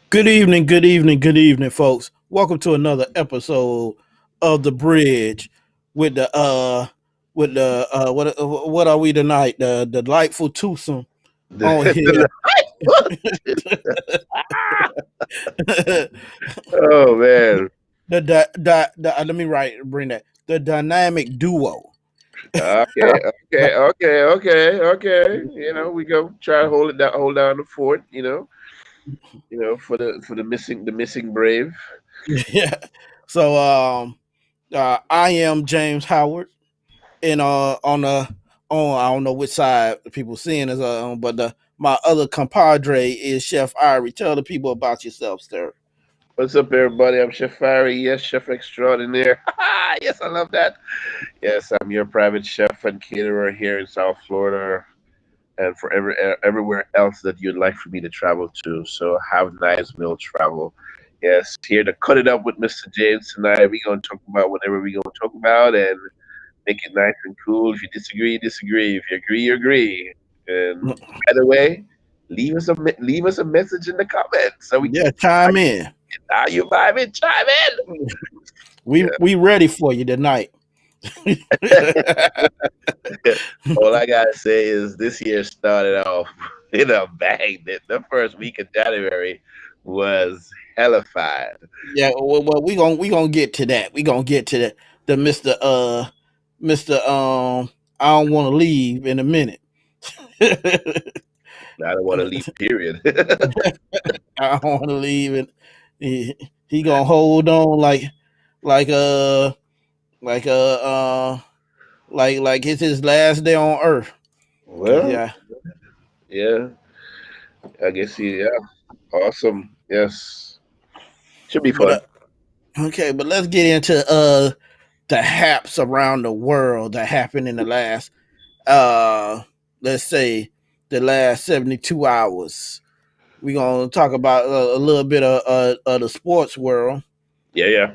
Good evening, good evening, good evening, folks. Welcome to another episode of the Bridge with what are we tonight? The delightful twosome on here. the Oh man. let me bring that the dynamic duo. Okay, okay. We go try to hold down the fort. For the missing brave. Yeah. So I am James Howard, and on I don't know which side people seeing us on, but my other compadre is Chef Irie. Tell the people about yourself, sir. What's up, everybody? I'm Chef Fiery. Yes, Chef Extraordinaire. Yes, I love that. Yes, I'm your private chef and caterer here in South Florida, and for everywhere else that you'd like for me to travel to. So have nice meal travel. Yes, here to cut it up with Mr. James tonight. We're gonna talk about whatever we're gonna talk about and make it nice and cool. If you disagree, you disagree. If you agree, you agree. And by the way, leave us a message in the comments so we can Yeah, chime in. how you vibing, chime We ready for you tonight. in. All I gotta say is this year started off in a bang. The first week of January was hellified. Yeah, well, we gonna get to that. We gonna get to the Mister I don't want to leave in a minute. I don't want to leave. Period. I don't want to leave, and he gonna hold on like uh like like it's his last day on earth. Cause Well, yeah, yeah, I guess yeah, awesome. Yes, should be but fun. okay, but let's get into the haps around the world that happened in the last let's say the last 72 hours. We're gonna talk about a little bit of the sports world. Yeah, yeah.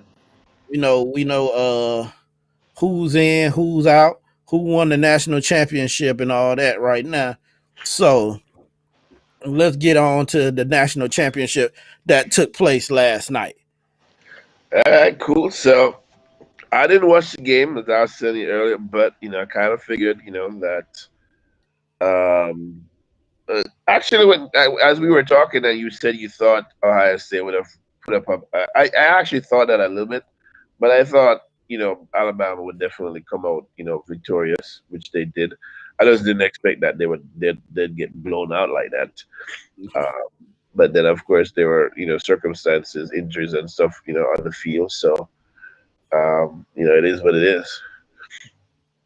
We know who's in, who's out, who won the national championship and all that right now. So let's get on to the national championship that took place last night. All right, cool. So I didn't watch the game as I was saying it earlier, but I kind of figured, that um, actually when as we were talking, and you said you thought Ohio State would have put up. I actually thought that a little bit, but I thought Alabama would definitely come out victorious, which they did. I just didn't expect that they'd get blown out like that. Um, but then of course there were circumstances, injuries and stuff on the field. So it is what it is.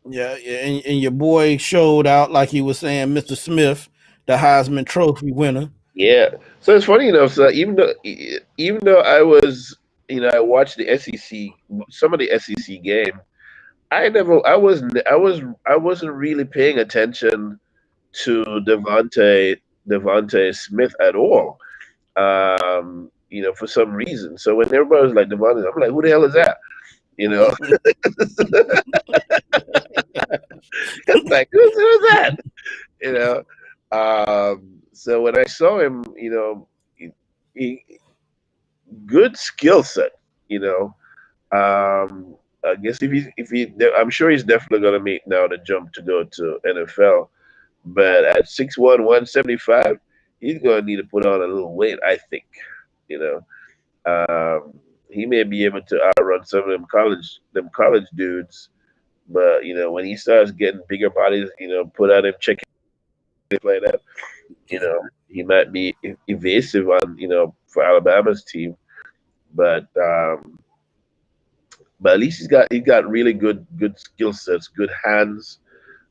Yeah, yeah, and your boy showed out like he was saying, Mr. Smith, the Heisman Trophy winner. Yeah. So it's funny enough. So even though I watched the SEC, some of the SEC game. I wasn't really paying attention to Devonte Smith at all. For some reason. So when everybody was like Devonte, I'm like, who the hell is that? You know, it's like who's that? You know. So when I saw him, he good skill set. You know, I guess I'm sure he's definitely gonna make now the jump to go to NFL. But at 6'1", 175, he's gonna need to put on a little weight. I think. You he may be able to outrun some of them college dudes. But when he starts getting bigger bodies, put on him, check like that. He might be evasive on for Alabama's team. But at least he's got really good skill sets, good hands.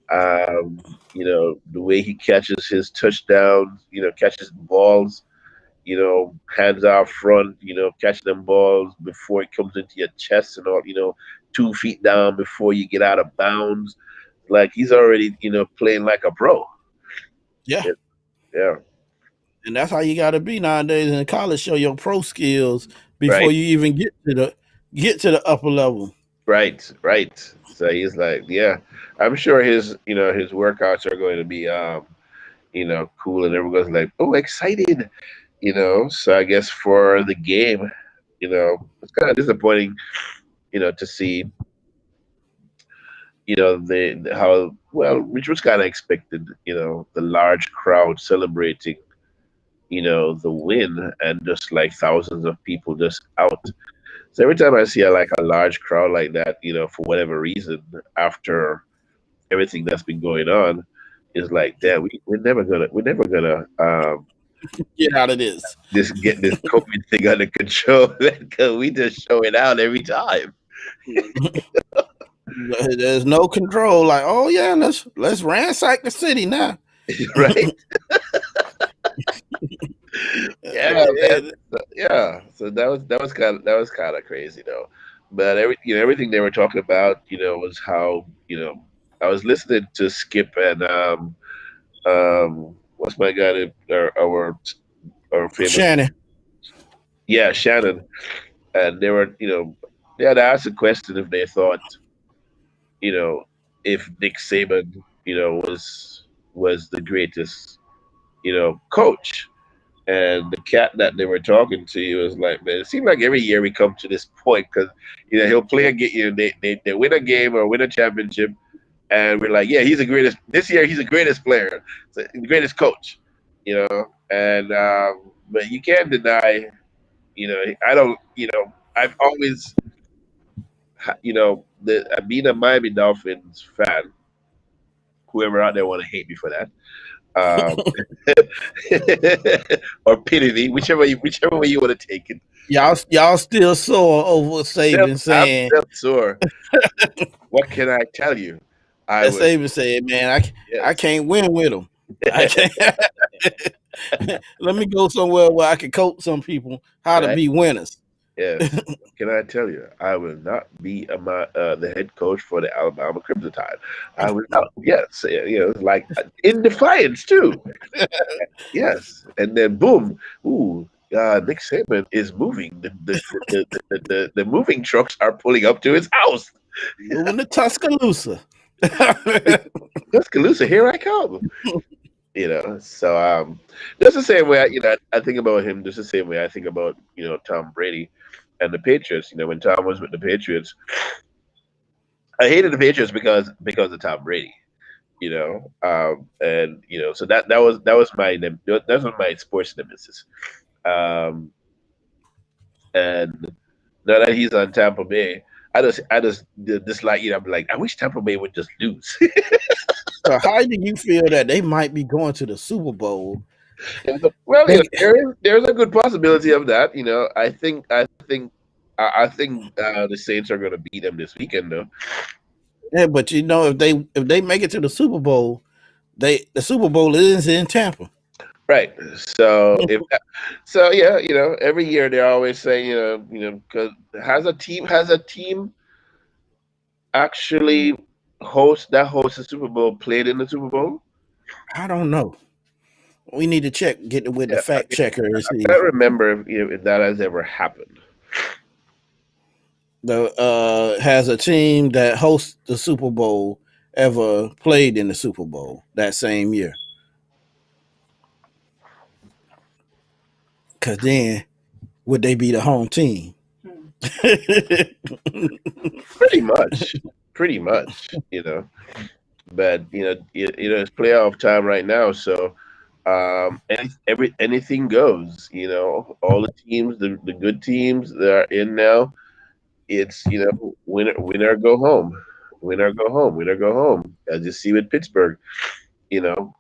The way he catches his touchdowns, catches balls, hands out front, catching them balls before it comes into your chest and all, 2 feet down before you get out of bounds. Like he's already, playing like a pro. Yeah, Yeah, yeah. and that's how you got to be nowadays in college. Show your pro skills before Right, you even get to the upper level. right. So he's like, yeah, I'm sure his workouts are going to be cool, and everyone's like, oh, excited. So I guess for the game, it's kind of disappointing, to see, how well, which was kind of expected, the large crowd celebrating, the win, and just like thousands of people just out. So every time I see like a large crowd like that, for whatever reason, after everything that's been going on, is like, damn, we're never gonna Get out of this. get this COVID thing under control because we just show it out every time, There's no control. Like, oh yeah, let's ransack the city now. right? Yeah, man. Uh, Yeah. So that was kind of crazy though. But everything they were talking about, was how, I was listening to Skip and what's my guy name, our famous, Shannon, yeah, Shannon, and they had asked a question if they thought, you know if Nick Saban, was the greatest, coach. And the cat that they were talking to, he was like, man, it seems like every year we come to this point because, he'll play a game, they win a game or win a championship, and we're like, yeah, he's the greatest. This year, he's the greatest player, the greatest coach, and but you can't deny, I don't, I've always, being a Miami Dolphins fan, whoever out there want to hate me for that, um, or pity me, whichever way you want to take it. y'all still sore over Still, Saban I'm saying still sore. What can I tell you? I that was Saban said, man, I yes, can't win with him. I can't. Let me go somewhere where I can coach some people how to right. be winners. Yes. What can I tell you? I will not be the head coach for the Alabama Crimson Tide. I will not. Yes, it's like in defiance too. Yes, and then boom, ooh, Nick Saban is moving. The moving trucks are pulling up to his house. Moving to Tuscaloosa. Tuscaloosa, here I come. So just the same way I think about him, just the same way I think about Tom Brady and the Patriots. When Tom was with the Patriots, I hated the Patriots because of Tom Brady. And so that was my sports nemesis. Um, and now that he's on Tampa Bay, I just dislike. I'm like, I wish Tampa Bay would just lose. So how do you feel that they might be going to the Super Bowl? Well, They, there's a good possibility of that. I think the Saints are going to beat them this weekend, though. yeah, but if they make it to the Super Bowl, the Super Bowl is in Tampa. Right. So yeah, every year they always say, because has a team actually hosts the Super Bowl played in the Super Bowl? I don't know. We need to get with the Yeah, fact checker and I see can't remember if that has ever happened. the has a team that hosts the Super Bowl ever played in the Super Bowl that same year. Cause then would they be the home team? Pretty much. But it's playoff time right now, so anything goes. All the teams, the good teams that are in now, it's winner go home, winner go home, winner go home. As you see with Pittsburgh,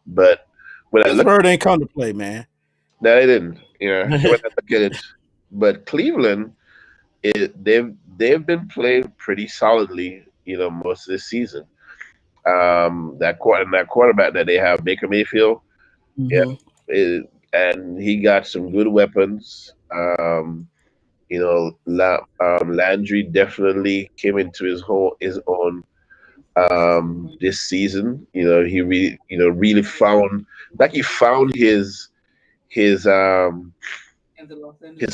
but when I look, Pittsburgh ain't come to play, man. no, they didn't. When I look at it, but Cleveland, they've been playing pretty solidly, most of this season. That quarterback that they have, Baker Mayfield, yeah, Hmm. and he got some good weapons. Landry definitely came into his own this season. He really found, like, he found his his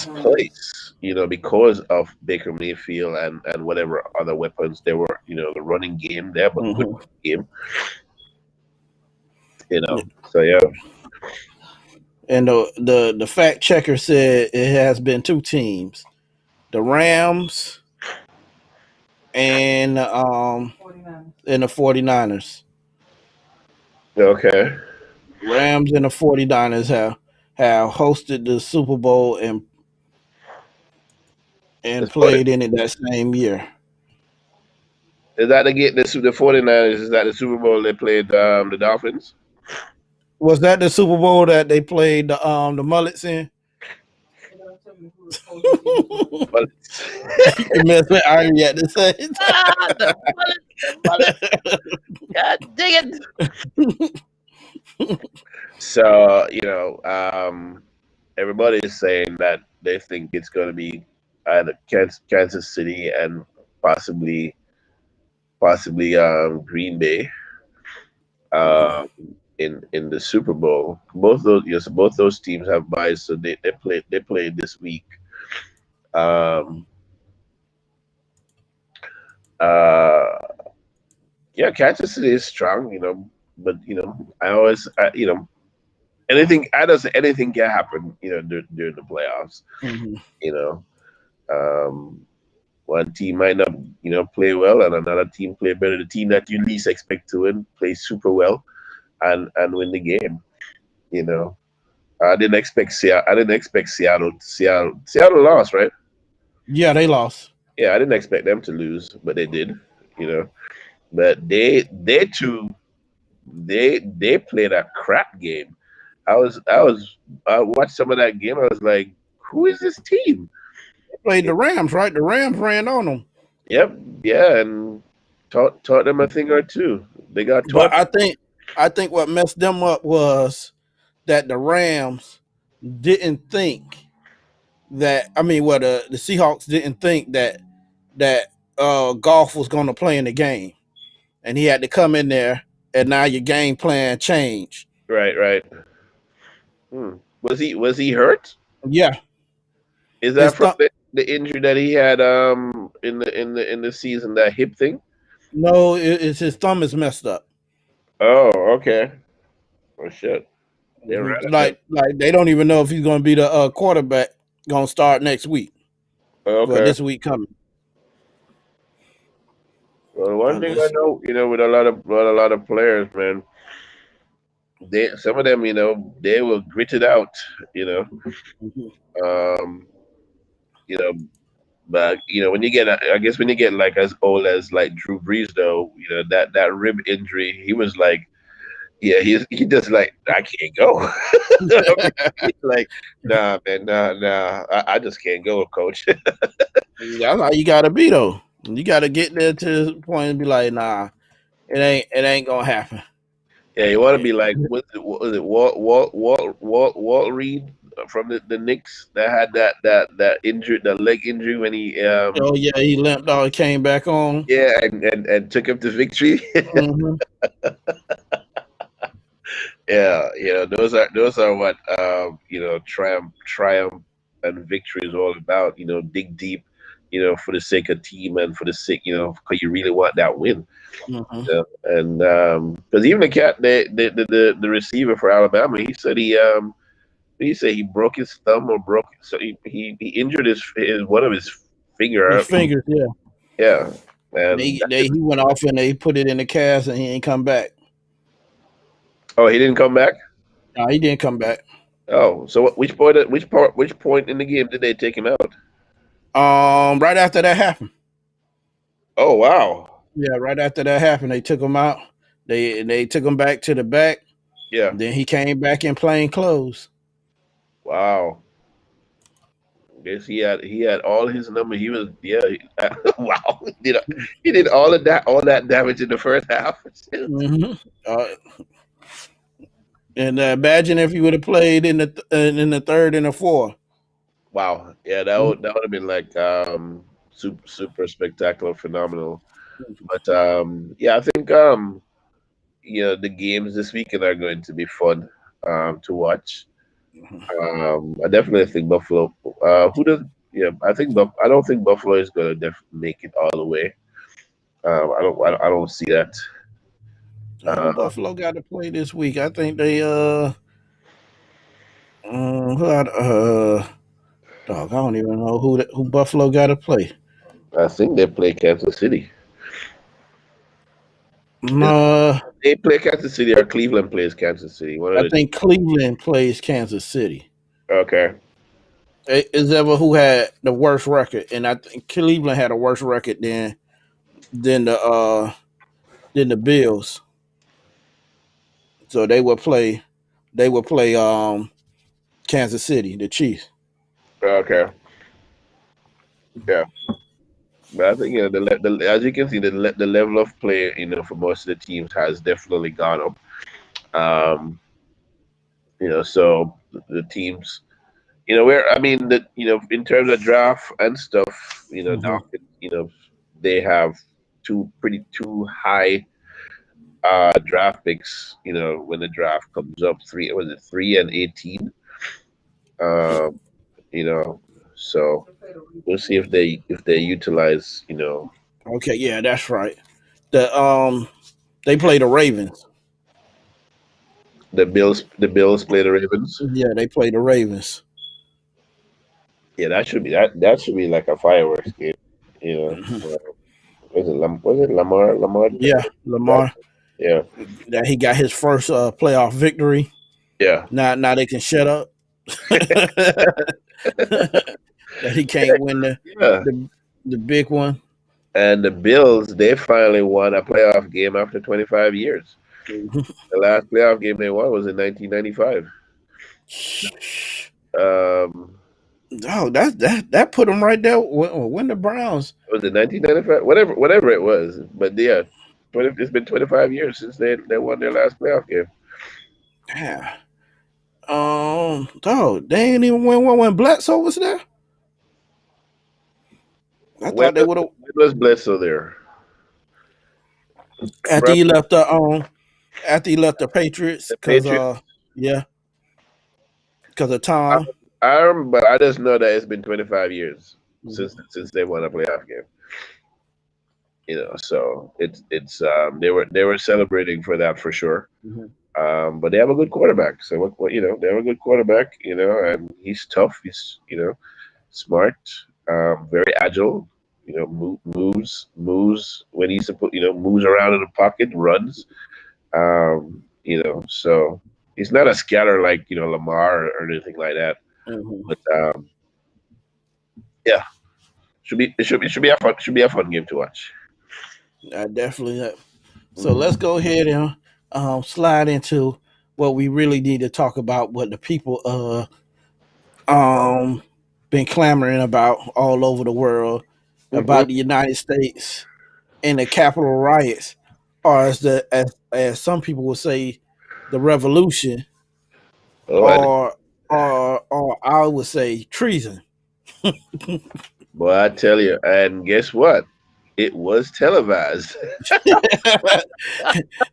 place, because of Baker Mayfield and whatever other weapons there were. The running game there, but good Hmm. game. So yeah. And the fact checker said it has been two teams, the Rams and and the 49ers. Okay. Rams and the 49ers have hosted the Super Bowl and It's funny. played in it that same year. Is that the 49ers? Is that the Super Bowl they played the Dolphins? Was that the Super Bowl that they played the mullets in? But You can mess with Irie at the same the mullet, the mullet. God dang it! So everybody is saying that they think it's going to be either Kansas City and possibly Green Bay time. um, in the Super Bowl. Both those yes, both those teams have buys, so they played this week. Um, uh, yeah, Kansas City is strong, but I always anything I don't say anything can happen, during the playoffs. Mhm. You know, um, one team might not play well, and another team play better. The team that you least expect to win plays super well and win the game. You know, I didn't expect Seattle. I didn't expect Seattle. Seattle lost, right? Yeah, they lost. Yeah, I didn't expect them to lose, but they did. You know, but they too they played a crap game. I watched some of that game. I was like, who is this team? They played the Rams, right? The Rams ran on them. Yep, yeah, and taught them a thing or two. They got But taught. I think what messed them up was that the Rams didn't think that well the Seahawks didn't think that golf was gonna play in the game. And he had to come in there and now your game plan changed. Right, right. Was he hurt? Yeah. Is His that from thumb the injury that he had in the season, that hip thing? no, it's his thumb is messed up. Oh, okay. Oh shit. They ran Mhm. at them. Like they don't even know if he's gonna be the quarterback gonna start next week. Well, Okay. this week coming. Well, one And thing I this know, with a lot of players, man, they some of them, they will grit it out, you know. Mhm. Um, you know, but when you get, I guess when you get like as old as like Drew Brees, though, that rib injury, he was like, yeah, he just like I can't go. He's like, nah, man, nah, I just can't go, coach. That's how you gotta be though. You gotta get there to the point and be like, nah, it ain't gonna happen. Yeah, you want to be like, what was it Walt Reed from the Knicks that had that injury, the leg injury when he Oh yeah, he limped all came back on. yeah, and took him to victory. Hmm. Yeah, those are what triumph and victory is all about. Dig deep, for the sake of team and for the sake, because you really want that win. Hmm. And because even the cat, the receiver for Alabama, he broke his thumb, or so he injured his one of his His finger. fingers, yeah. Yeah, and He went off and they put it in the cast and he ain't come back. oh, he didn't come back. No, he didn't come back. Oh, so which point in the game did they take him out? Right after that happened. Oh wow, Yeah, right after that happened, they took him out. They took him back to the back. yeah, Then he came back in plain clothes. wow. Guess he had all his number. He was yeah. Wow, he did all that damage in the first half. Hmm. Uh, and imagine if he would have played in the third and the fourth. Wow, yeah, that would have been like super super spectacular, phenomenal. But yeah, I think the games this weekend are going to be fun to watch. I definitely think Buffalo. Who does? Yeah, I don't think Buffalo is going to make it all the way. I don't see that. Who Uh, Buffalo got to play this week? I think Who had, dog, I don't even know who Buffalo got to play. I think they play Kansas City. Is Uh, they play Kansas City or Cleveland plays Kansas City? One of I the think Cleveland plays Kansas City. okay. Is ever who had the worst record, and I think Cleveland had a worse record than the uh than the Bills. So they would play Kansas City, the Chiefs. Okay. Yeah. But I think as you can see, the level of play, for most of the teams has definitely gone up. Um, so the teams, where I mean that, in terms of draft and stuff, now, Hmm. they have two high draft picks. When the draft comes up, 3 and 18. Um, you know, so we'll see if they utilize, Okay, yeah, that's right. They play the Ravens. the Bills play the Ravens. Yeah, they play the Ravens. Yeah, that should be like a fireworks game. Hmm. Was it Lamar Yeah, Jackson? Lamar. Yeah, That he got his first playoff victory. yeah, Now they can shut up. That he can't win yeah. the the big one. And the Bills, they finally won a playoff game after 25 years. The last playoff game they won was in 1995. Um, Oh, that put him right there. When the Browns. was it 1995? Whatever it was. But yeah, it's been 25 years since they won their last playoff game. Yeah. Oh, they ain't even win one when Bledsoe was there. I When thought they was, would have when was Bledsoe there? after Bro, he left the Patriots the because Patriots. yeah, because of Tom. But I just know that it's been 25 years since Mhm. since they won a playoff game. So it's they were celebrating for that for sure. Mhm. But they have a good quarterback. So they have a good quarterback. And he's tough. He's smart, very agile. Moves when he's supposed. Moves around in the pocket, runs. So he's not a scatter like Lamar or anything like that. Mhm. But yeah, it should be a fun game to watch. I definitely. So let's Hmm. go ahead and slide into what we really need to talk about. What the people um been clamoring about all over the world Hmm. about the United States and the Capitol riots, or as some people would say, the revolution, Oh, or I would say treason. boy, I tell you, and guess what? It was televised.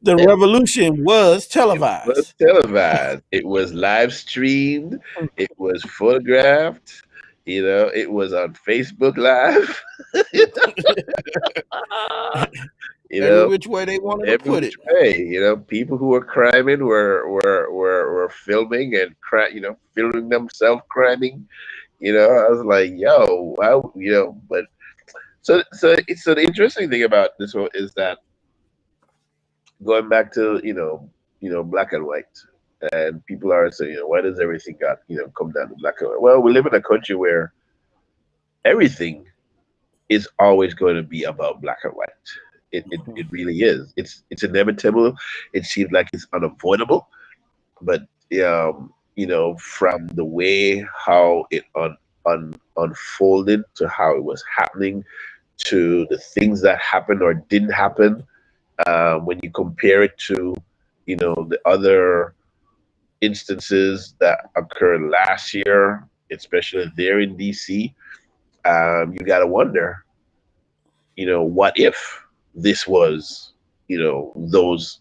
The revolution was It was televised. televised. It was live streamed. It was photographed. It was on Facebook Live. you Every know, which way they wanted to every put which it. way. People who were criming were filming and filming themselves criming. I was like, yo, wow, but so the interesting thing about this one is that going back to black and white, and people are saying, why does everything got come down to black and white? Well, we live in a country where everything is always going to be about black and white. It really is. It's inevitable. It seems like it's unavoidable, but from the way how it unfolded to how it was happening to the things that happened or didn't happen, when you compare it to the other instances that occurred last year, especially there in DC, you got to wonder, what if this was, those,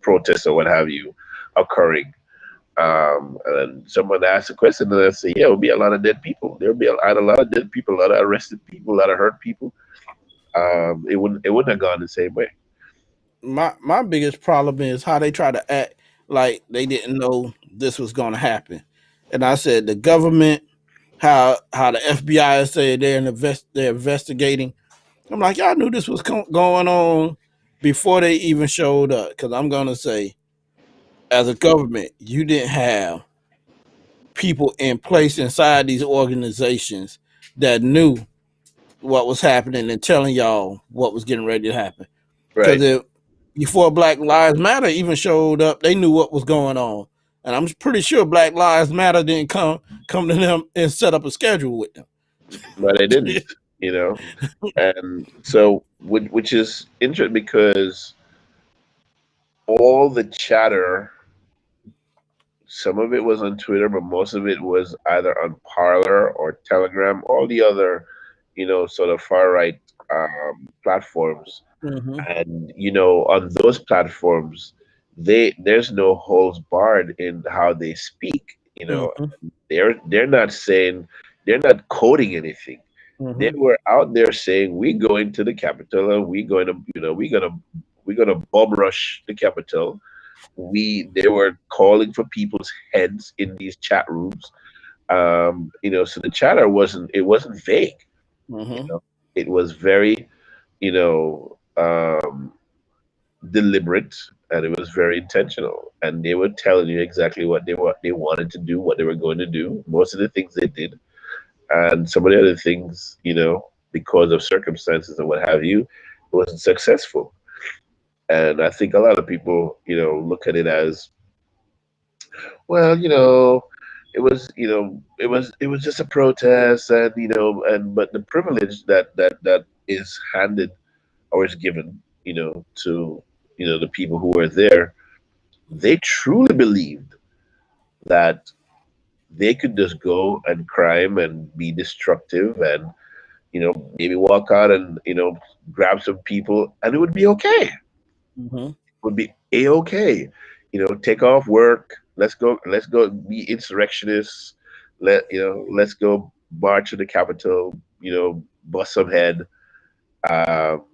protests or what have you occurring. And someone asked a question, and I say, yeah, it would be a lot of dead people. There would be a lot of dead people, a lot of arrested people, a lot of hurt people. It wouldn't have gone the same way. My biggest problem is how they try to act like they didn't know this was going to happen. And I said the government, how the FBI said they're investigating. I'm like, y'all knew this was going on before they even showed up. Because I'm going to say, as a government, you didn't have people in place inside these organizations that knew what was happening and telling y'all what was getting ready to happen. Because Right. before Black Lives Matter even showed up, they knew what was going on, and I'm pretty sure Black Lives Matter didn't come to them and set up a schedule with them. But I didn't, you know. And so, which is interesting because all the chatter, some of it was on Twitter, but most of it was either on Parler or Telegram, all the other, sort of far right platforms. Mm-hmm. And on those platforms, there's no holds barred in how they speak. Mm-hmm. They're not saying, they're not coding anything. They Mm-hmm. were out there saying, we going to the Capitol and we going to, we're gonna bomb rush the Capitol. They were calling for people's heads in these chat rooms. So the chatter wasn't vague. You Mm-hmm. know, it was very, you know, um, deliberate, and it was very intentional. And they were telling you exactly what they wanted to do, what they were going to do. Most of the things they did, and some of the other things, because of circumstances and what have you, it wasn't successful. And I think a lot of people, look at it as, well, it was just a protest, and but the privilege that is handed or is given, to the people who were there, they truly believed that they could just go and crime and be destructive, and maybe walk out and grab some people, and it would be okay. Mm-hmm. Would be a okay. Take off work. Let's go be insurrectionists. Let's go march to the Capitol. Bust some head. Um,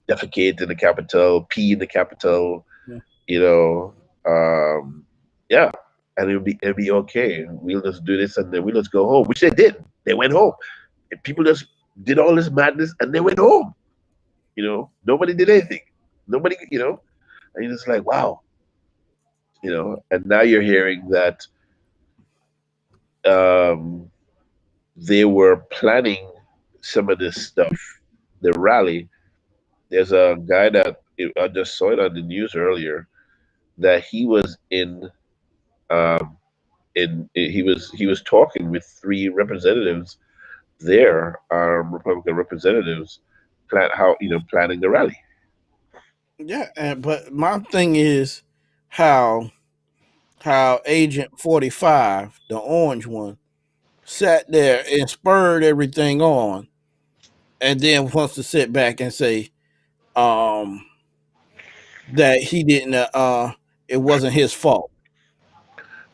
defecate in the Capitol, pee in the Capitol. You know, um, yeah, and it'll be okay. We'll just do this, and then we'll just go home, which they did. They went home. And people just did all this madness, and they went home. Nobody did anything. Nobody, and you're just like, wow. And now you're hearing that um, they were planning some of this stuff. The rally. There's a guy that I just saw it on the news earlier, that he was um, he was talking with three representatives there, Republican representatives, planning the rally. Yeah, but my thing is how Agent 45, the orange one, sat there and spurred everything on, and then wants to sit back and say, um, that he didn't. It wasn't his fault.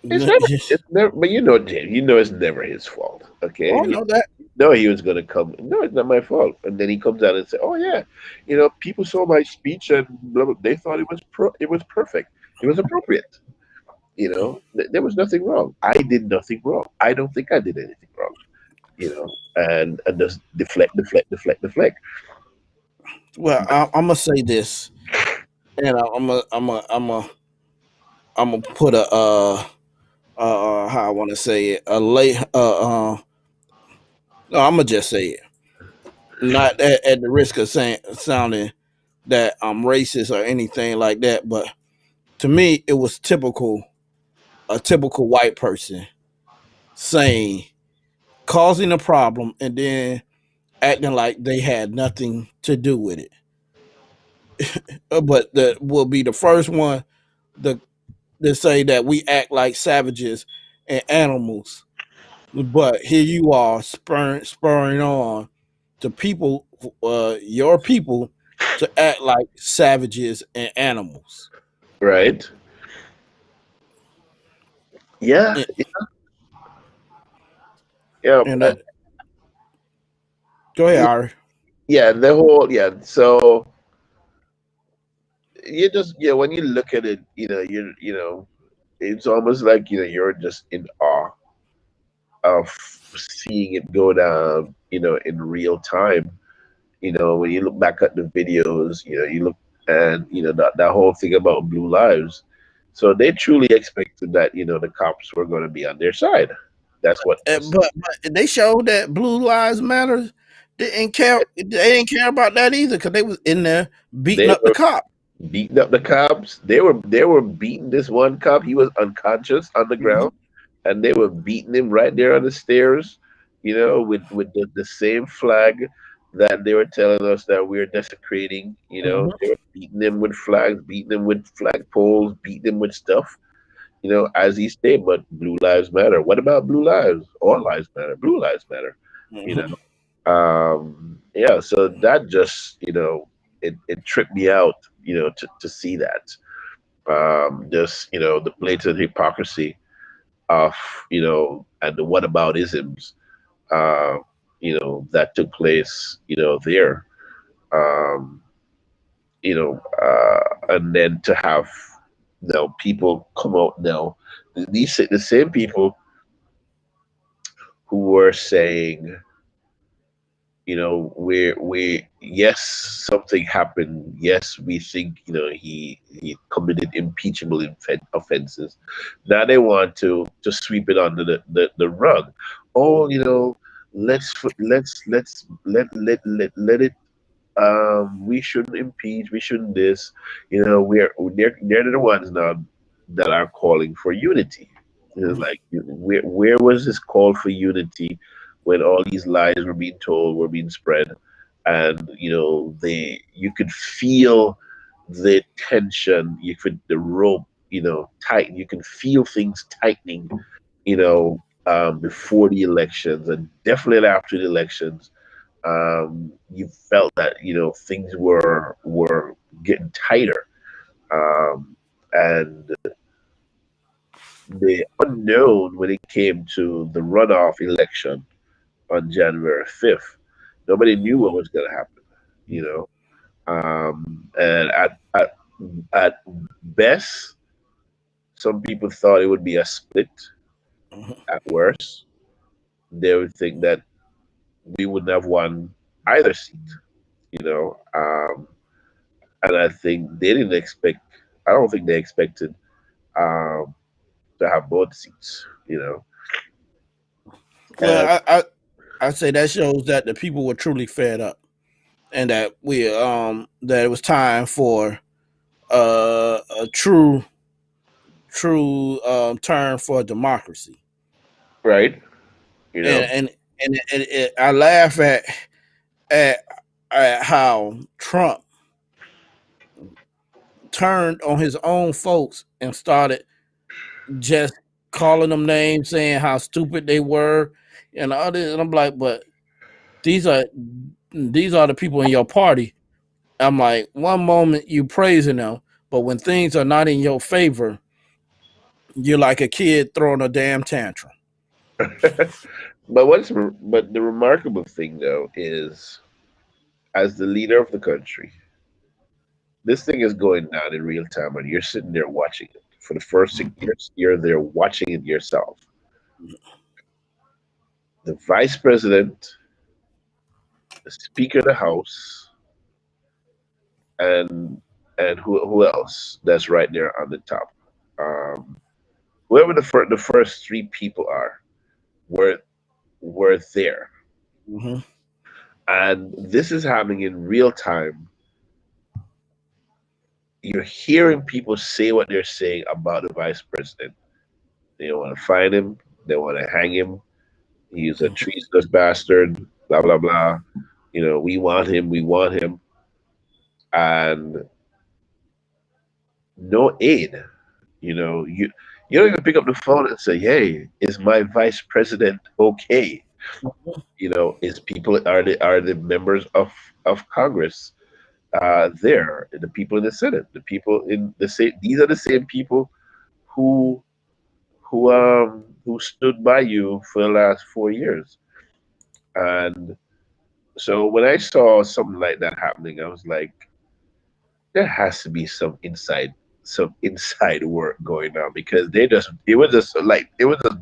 It's never, it's never, but James, it's never his fault. Okay, Oh, I know that. no, he was gonna come. No, it's not my fault. And then he comes out and say, "Oh yeah, people saw my speech and blah, blah, they thought it was perfect. It was appropriate. There was nothing wrong. I did nothing wrong. I don't think I did anything wrong. And just deflect, deflect, deflect, deflect. Well, I'm gonna say this, and I'm gonna put a how I want to say it, a lay no, I'm gonna just say it, not at the risk of saying sounding that I'm racist or anything like that, but to me, it was a typical white person saying, causing a problem, and then acting like they had nothing to do with it. But that will be the first one to, say that we act like savages and animals. But here you are spurring on to people, your people, to act like savages and animals. Right? Yeah, And, yeah, and go ahead, yeah, Ari. yeah. The whole, yeah. So you just, when you look at it, it's almost like you're just in awe of seeing it go down, in real time. When you look back at the videos, you look, and that whole thing about blue lives. So they truly expected that the cops were going to be on their side. That's what was. But they showed that Blue Lives Matter. They didn't care. They didn't care about that either because they was in there beating They up the were cop. beating up the cops. They were beating this one cop. He was unconscious on the ground, Hmm. and they were beating him right there on the stairs. With the same flag that they were telling us that we're desecrating. They were beating him with flags, beating him with flag poles, beating him with stuff. As he stated, but blue lives matter. What about blue lives? All lives matter. Blue lives matter. You Hmm. know. Yeah. So that just it tripped me out. To see that. Just the blatant hypocrisy of and the whataboutisms uh, that took place there. Um, and then to have people come out now, the same people who were saying, we yes, something happened. Yes, we think he committed impeachable offenses. Now they want to sweep it under the rug. Oh, let it. We shouldn't impeach. We shouldn't this. They're the ones now that are calling for unity. It's like, where was this call for unity when all these lies were being told, were being spread, and they you could feel the tension, you could the rope, tighten. You can feel things tightening, before the elections and definitely after the elections. You felt that things were getting tighter, and the unknown when it came to the runoff election on January 5th. Nobody knew what was going to happen, you know. And at best, some people thought it would be a split. At worst, they would think that we wouldn't have won either seat, you know. And I think they didn't expect. I don't think they expected um, to have both seats, And Well, I say that shows that the people were truly fed up, and that it was time for a true turn for democracy. right, you know, I laugh at at how Trump turned on his own folks and started just calling them names, saying how stupid they were, and others. And I'm like, but these are these are the people in your party. I'm like, one moment you praising them, but when things are not in your favor, you're like a kid throwing a damn tantrum. but the remarkable thing though is, as the leader of the country, this thing is going down in real time, and you're sitting there watching it for the first 6 years. You're there watching it yourself. The vice president, the speaker of the house, and who else that's right there on the top. Um, Whoever the first three people are were were there, Mm-hmm. and this is happening in real time. You're hearing people say what they're saying about the vice president. They want to find him. They want to hang him. He's a treasonous bastard. Blah blah blah. We want him. We want him. And no aid. You don't even pick up the phone and say, "Hey, is my vice president okay?" Is people are the members of Congress there, the people in the Senate, the people in the same. These are the same people who who stood by you for the last 4 years. And so when I saw something like that happening, I was like, there has to be some inside. some inside work going on because it was just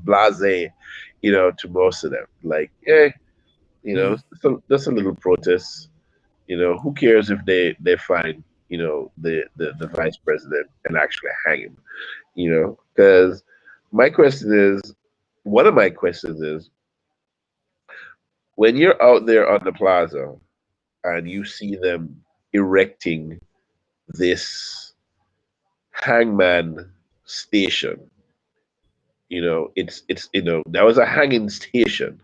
blase, to most of them. Like, Mm. so just a little protest. Who cares if they find the vice president and actually hang him? Because my question is, one of my questions is, when you're out there on the plaza and you see them erecting this hangman station, it's that was a hanging station.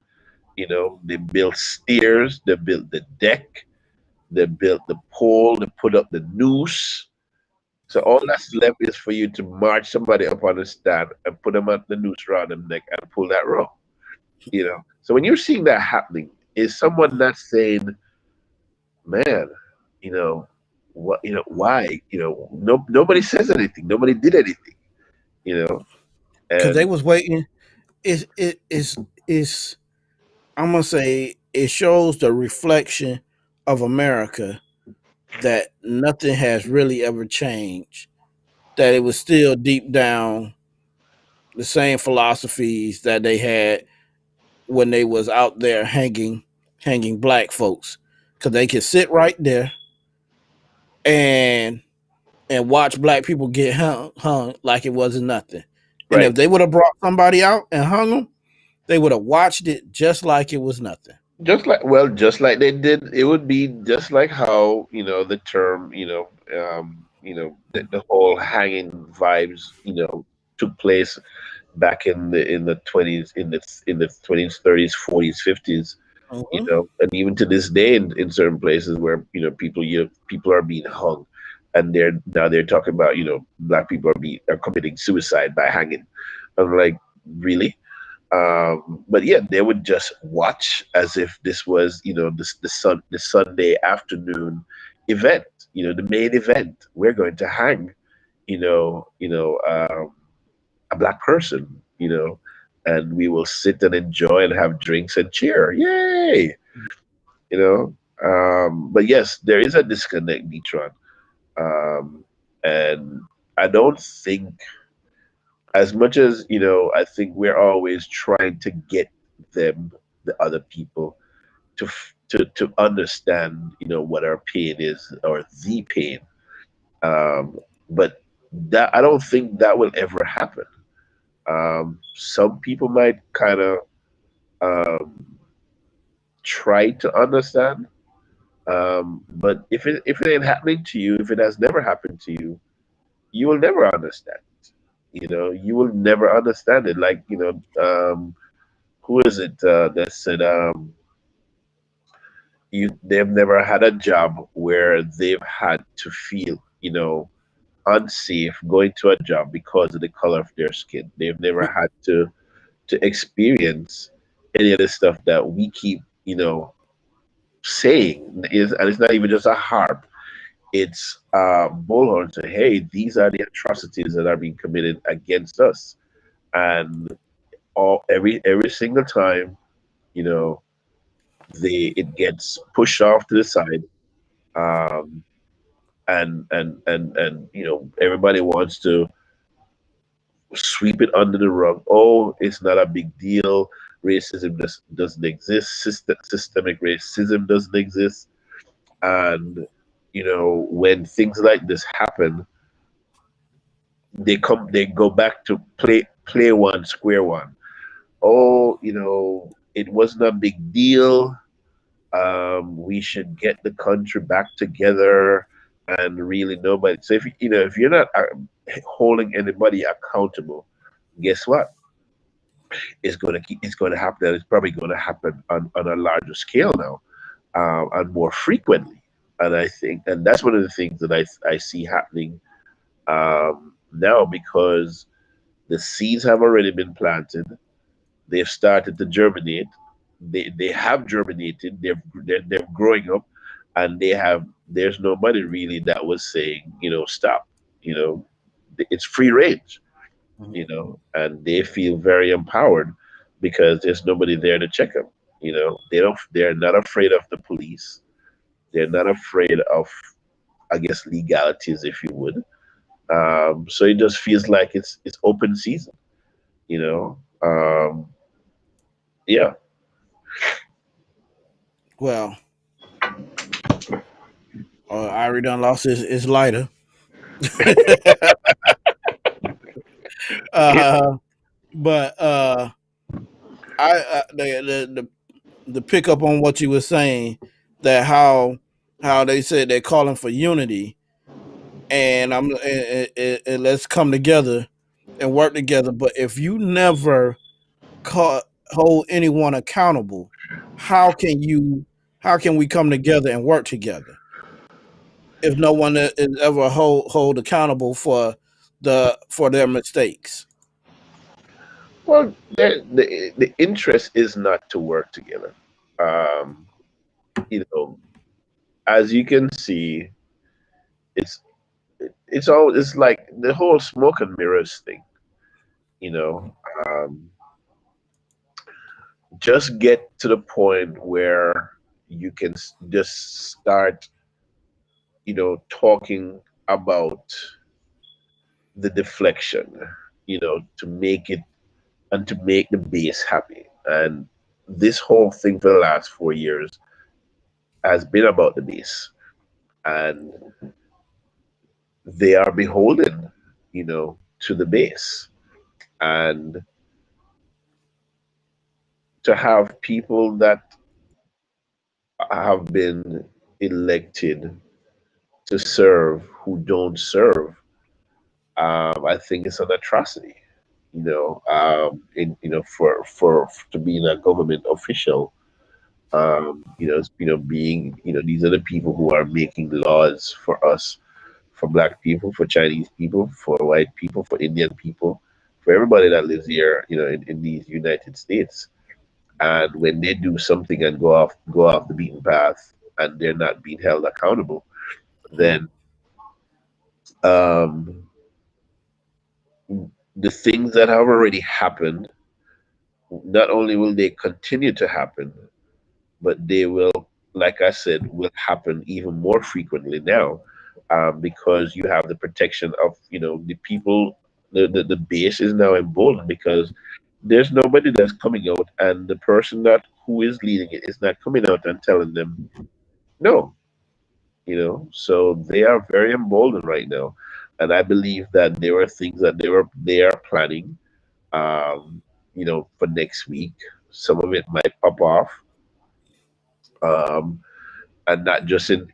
They built stairs, they built the deck, they built the pole, they put up the noose. So all that's left is for you to march somebody up on the stand and put them at the noose around them neck and pull that rope. So when you're seeing that happening, is someone not saying, "Man, you know what? Why? No, nobody says anything. Nobody did anything. You know, Because they and was waiting. It's I'm gonna say it shows the reflection of America that nothing has really ever changed. That it was still deep down the same philosophies that they had when they was out there hanging black folks. Cause they could sit right there and watch black people get hung like it wasn't nothing. And right, if they would have brought somebody out and hung them, they would have watched it just like it was nothing. just like they did, it would be just like how the term the whole hanging vibes took place back in the 20s, in the 20s, 30s, 40s, 50s, Mhm. and even to this day in certain places where people are being hung, and they're talking about black people are committing suicide by hanging. I'm like, really? But yeah, they would just watch as if this was the Sunday afternoon event, the main event. We're going to hang you know you know um, a black person, and we will sit and enjoy and have drinks and cheer. Yay! You know. But yes, there is a disconnect, Detron. And I don't think, as much as, I think we're always trying to get them, the other people, to understand, what our pain is, or the pain. But that, I don't think that will ever happen. Some people might kind of um, try to understand, but if it ain't happening to you, if it has never happened to you, you will never understand. You will never understand it. Like, who is it that said, they've never had a job where they've had to feel, unsafe going to a job because of the color of their skin. They've never had to experience any of the stuff that we keep, saying is, and it's not even just a harp. It's bullhorn to, hey, these are the atrocities that are being committed against us, and every single time, you know, it gets pushed off to the side, um, and everybody wants to sweep it under the rug. Oh, it's not a big deal. Racism doesn't exist. Systemic racism doesn't exist. And when things like this happen, they go back to play one, square one. Oh, it wasn't a big deal. We should get the country back together, and really nobody. So if you're not holding anybody accountable, guess what? It's going to happen, and it's probably going to happen on a larger scale now, and more frequently. And I think, and that's one of the things that I see happening now, because the seeds have already been planted. They've started to germinate. They have germinated. They're growing up, and there's nobody really that was saying, stop. You know, it's free range. And they feel very empowered because there's nobody there to check them. They're not afraid of the police. They're not afraid of, I guess, legalities, if you would. So it just feels like it's open season, you know. Yeah. Well, Irie done lost his lighter. uh, but the pick up on what you were saying, that how they said they're calling for unity, and and let's come together and work together. But if you never call, hold anyone accountable, how can you? How can we come together and work together if no one is ever hold accountable for for their mistakes? Well, the interest is not to work together. Um, you know, as you can see, it's it's like the whole smoke and mirrors thing. You know, um, just get to the point where you can just start, talking about the deflection, to make it and to make the base happy. And this whole thing for the last 4 years has been about the base. And they are beholden, to the base. And to have people that have been elected to serve who don't serve, I think it's an atrocity. For to being a government official, being, these are the people who are making laws for us, for black people, for Chinese people, for white people, for Indian people, for everybody that lives here, in these United States. And when they do something and go off the beaten path, and they're not being held accountable, Hmm. then um, the things that have already happened, not only will they continue to happen, but they will, like I said, will happen even more frequently now, because you have the protection of, the people. The base is now emboldened because there's nobody that's coming out, and the person that who is leading it is not coming out and telling them no. So they are very emboldened right now, and I believe that there are things that they are planning, for next week. Some of it might pop off, um, and not just in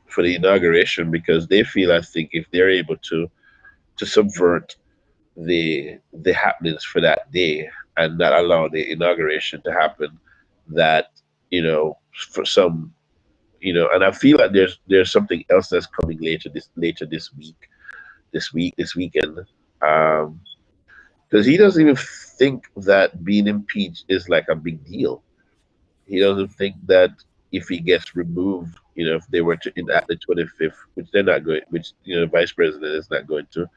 for the inauguration, because they feel, I think, if they're able to subvert the happenings for that day and not allow the inauguration to happen, that, for some, and I feel like there's something else that's coming later this week, this weekend, um, because he doesn't even think that being impeached is like a big deal. He doesn't think that if he gets removed, if they were to enact the 25th, which they're not going, which, vice president is not going to,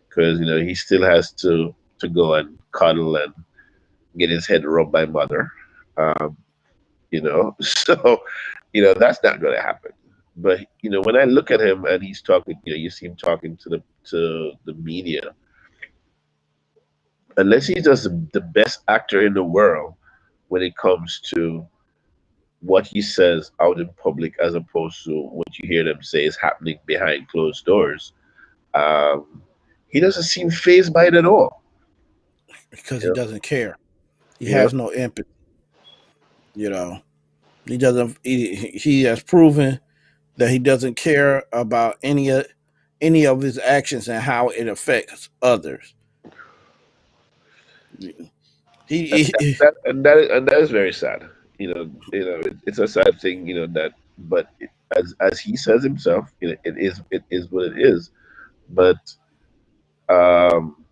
because, he still has to go and cuddle and get his head rubbed by mother. Um, so, that's not going to happen. But, when I look at him and he's talking, you see him talking to the media, unless he's just the best actor in the world when it comes to what he says out in public as opposed to what you hear them say is happening behind closed doors. Um, he doesn't seem phased by it at all. Because he You know, doesn't care. He you know? has no empathy. You know, he doesn't. He has proven that he doesn't care about any of his actions and how it affects others. And He that is very sad. It's a sad thing. But as he says himself, it is what it is. But um,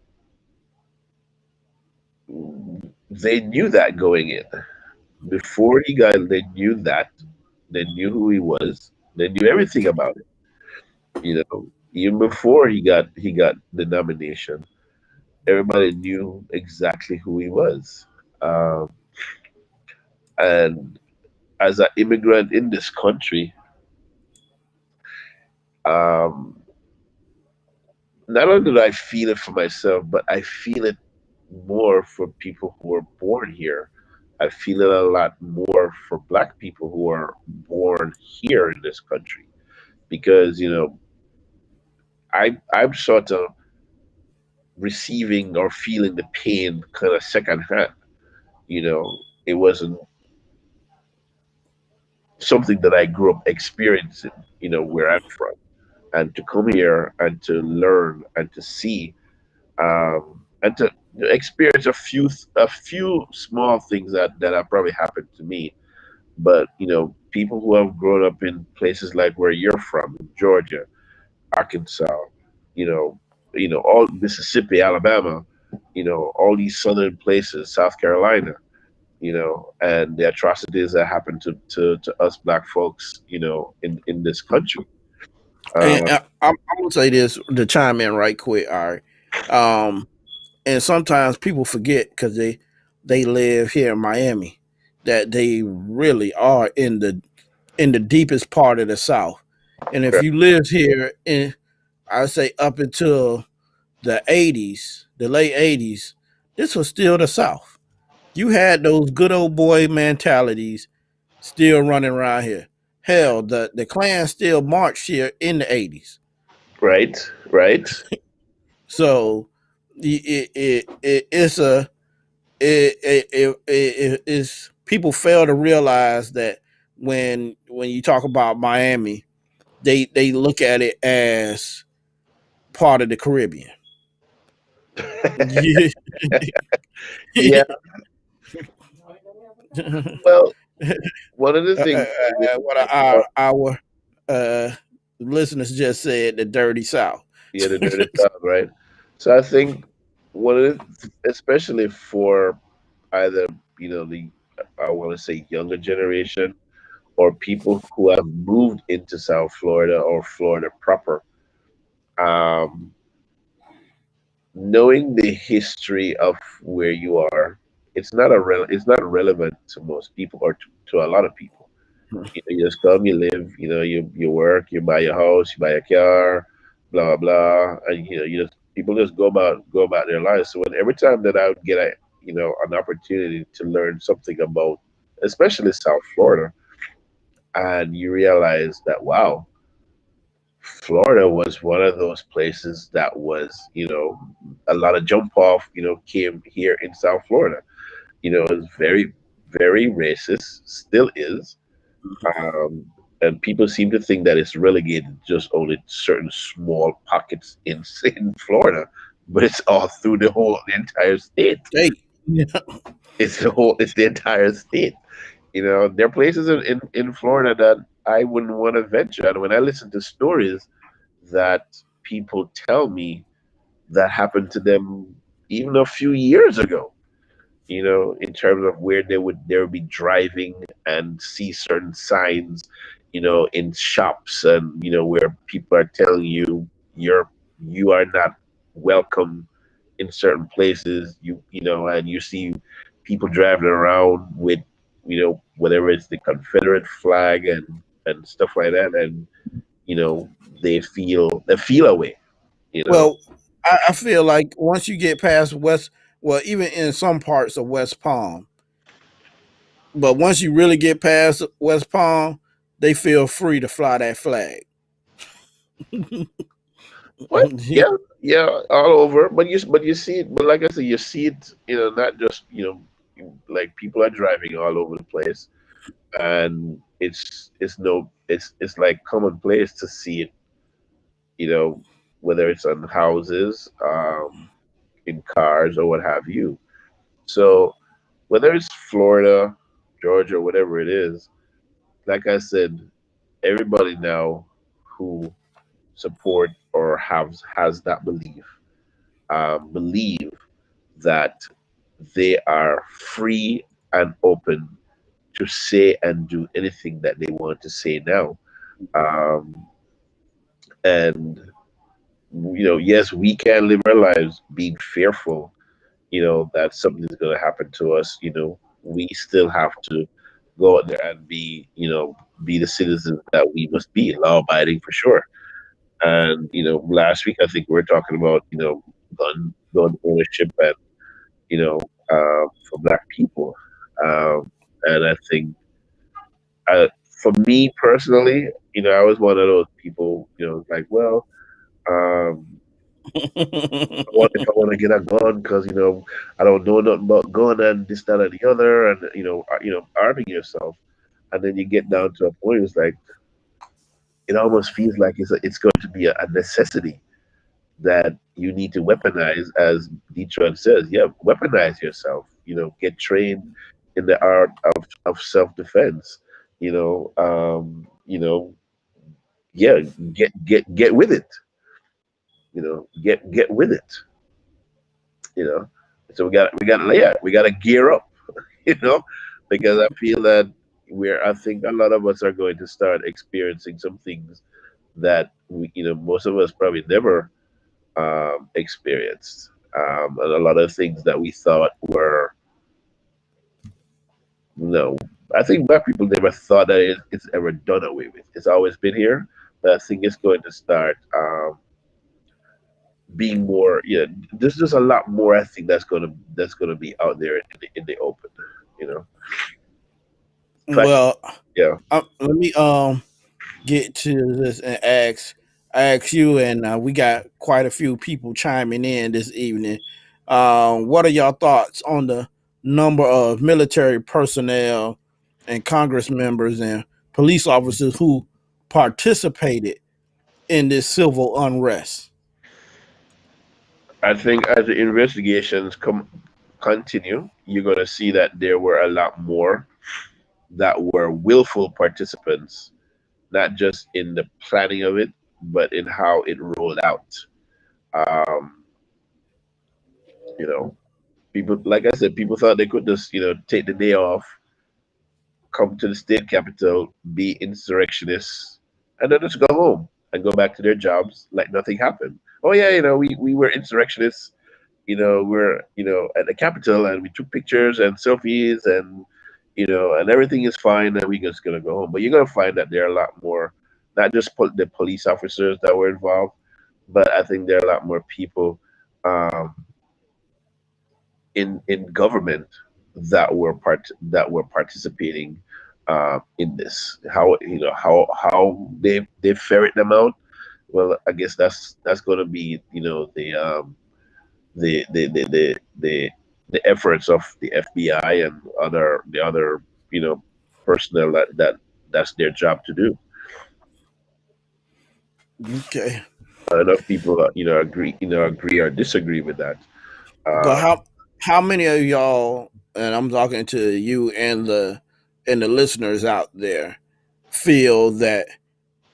they knew that going in before he got. They knew that. They knew who he was. They knew everything about it. Even before he got the nomination, everybody knew exactly who he was. Um, and as an immigrant in this country, um, not only do I feel it for myself, but I feel it more for people who were born here. I feel it a lot more for Black people who are born here in this country because I'm sort of receiving or feeling the pain kind of secondhand. It wasn't something that I grew up experiencing. Where I'm from, and to come here and to learn and to see and to experience a few small things that have probably happened to me. But people who have grown up in places like where you're from, in Georgia, Arkansas, you know, all Mississippi, Alabama, all these southern places, South Carolina, and the atrocities that happen to us black folks, in this country. And Uh, I'm gonna say this to chime in right quick. All right, um, and sometimes people forget because they live here in Miami that they really are in the deepest part of the South. And if you lived here in, I say up until the '80s, the late '80s, this was still the South. You had those good old boy mentalities still running around here. Hell, the Klan still marched here in the '80s. right, right. So it's a it's people fail to realize that when you talk about Miami, they look at it as part of the Caribbean. Yeah. Yeah. uh, Well, one of the things that we what talk about, our uh, listeners just said, the dirty South. yeah, the dirty South, right? So I think one of especially for either the I want to say younger generation or people who have moved into South Florida or Florida proper, um, knowing the history of where you are, it's not relevant to most people or to a lot of people. You just come, you live, you work, you buy your house, you buy a car, blah blah blah, and you just people just go about their lives. So when every time that I would get an opportunity to learn something about, especially South Florida, and you realize that wow, Florida was one of those places that was a lot of jump off came here in South Florida. It's very very racist, still is. And people seem to think that it's relegated just only to certain small pockets in Florida, but it's all through the entire state. Hey, yeah. It's the entire state. There are places in Florida that I wouldn't want to venture. And when I listen to stories that people tell me that happened to them even a few years ago, in terms of where they would be driving and see certain signs, in shops, and where people are telling you you are not welcome in certain places. And you see people driving around with whatever it's the Confederate flag and stuff like that, and you know they feel away. You know, Well, I feel like once you get past West, well, even in some parts of West Palm, but once you really get past West Palm, they feel free to fly that flag. what? Yeah, yeah, all over. But you see it. But like I said, you see it. Not just like people are driving all over the place, and it's like commonplace to see it. You know, whether it's on houses, in cars, or what have you. So whether it's Florida, Georgia, whatever it is, like I said, everybody now who support or has that believe that they are free and open to say and do anything that they want to say now. Um, and yes, we can live our lives being fearful, that something is going to happen to us. We still have to go out there and be the citizens that we must be, law abiding for sure. And last week I think we are talking about gun ownership and for black people. And I think for me personally, I was one of those people, like, well, um, if I want to get a gun because I don't know nothing about gun and this, that, and the other, and arming yourself, and then you get down to a point, it's like it almost feels like it's going to be a necessity that you need to weaponize, as Detroit says. Yeah, weaponize yourself. Get trained in the art of self defense. You know, yeah, get with it. Get with it. You know, so we got to gear up. You know, because I feel that I think a lot of us are going to start experiencing some things that most of us probably never experienced. And a lot of things that we thought were no. I think black people never thought that it's ever done away with. It's always been here, but I think it's going to start being more. Yeah, there's just a lot more. I think that's gonna be out there in the open. You know, Fact- Well, yeah. let me get to this and ask you, and we got quite a few people chiming in this evening. What are your thoughts on the number of military personnel and Congress members and police officers who participated in this civil unrest? I think as the investigations continue, you're gonna see that there were a lot more that were willful participants, not just in the planning of it, but in how it rolled out. Um, you know, people, like I said, people thought they could just, take the day off, come to the state capital, be insurrectionists, and then just go home and go back to their jobs like nothing happened. Oh yeah, we were insurrectionists. We're at the capital and we took pictures and selfies and and everything is fine and we just gonna go home. But you're gonna find that there are a lot more, not just the police officers that were involved, but I think there are a lot more people um, in government that were participating in this. How they ferret them out. Well, I guess that's going to be the the efforts of the FBI and the other personnel that's their job to do. Okay, I don't know if people agree or disagree with that. but Uh, how many of y'all, and I'm talking to you and the listeners out there, feel that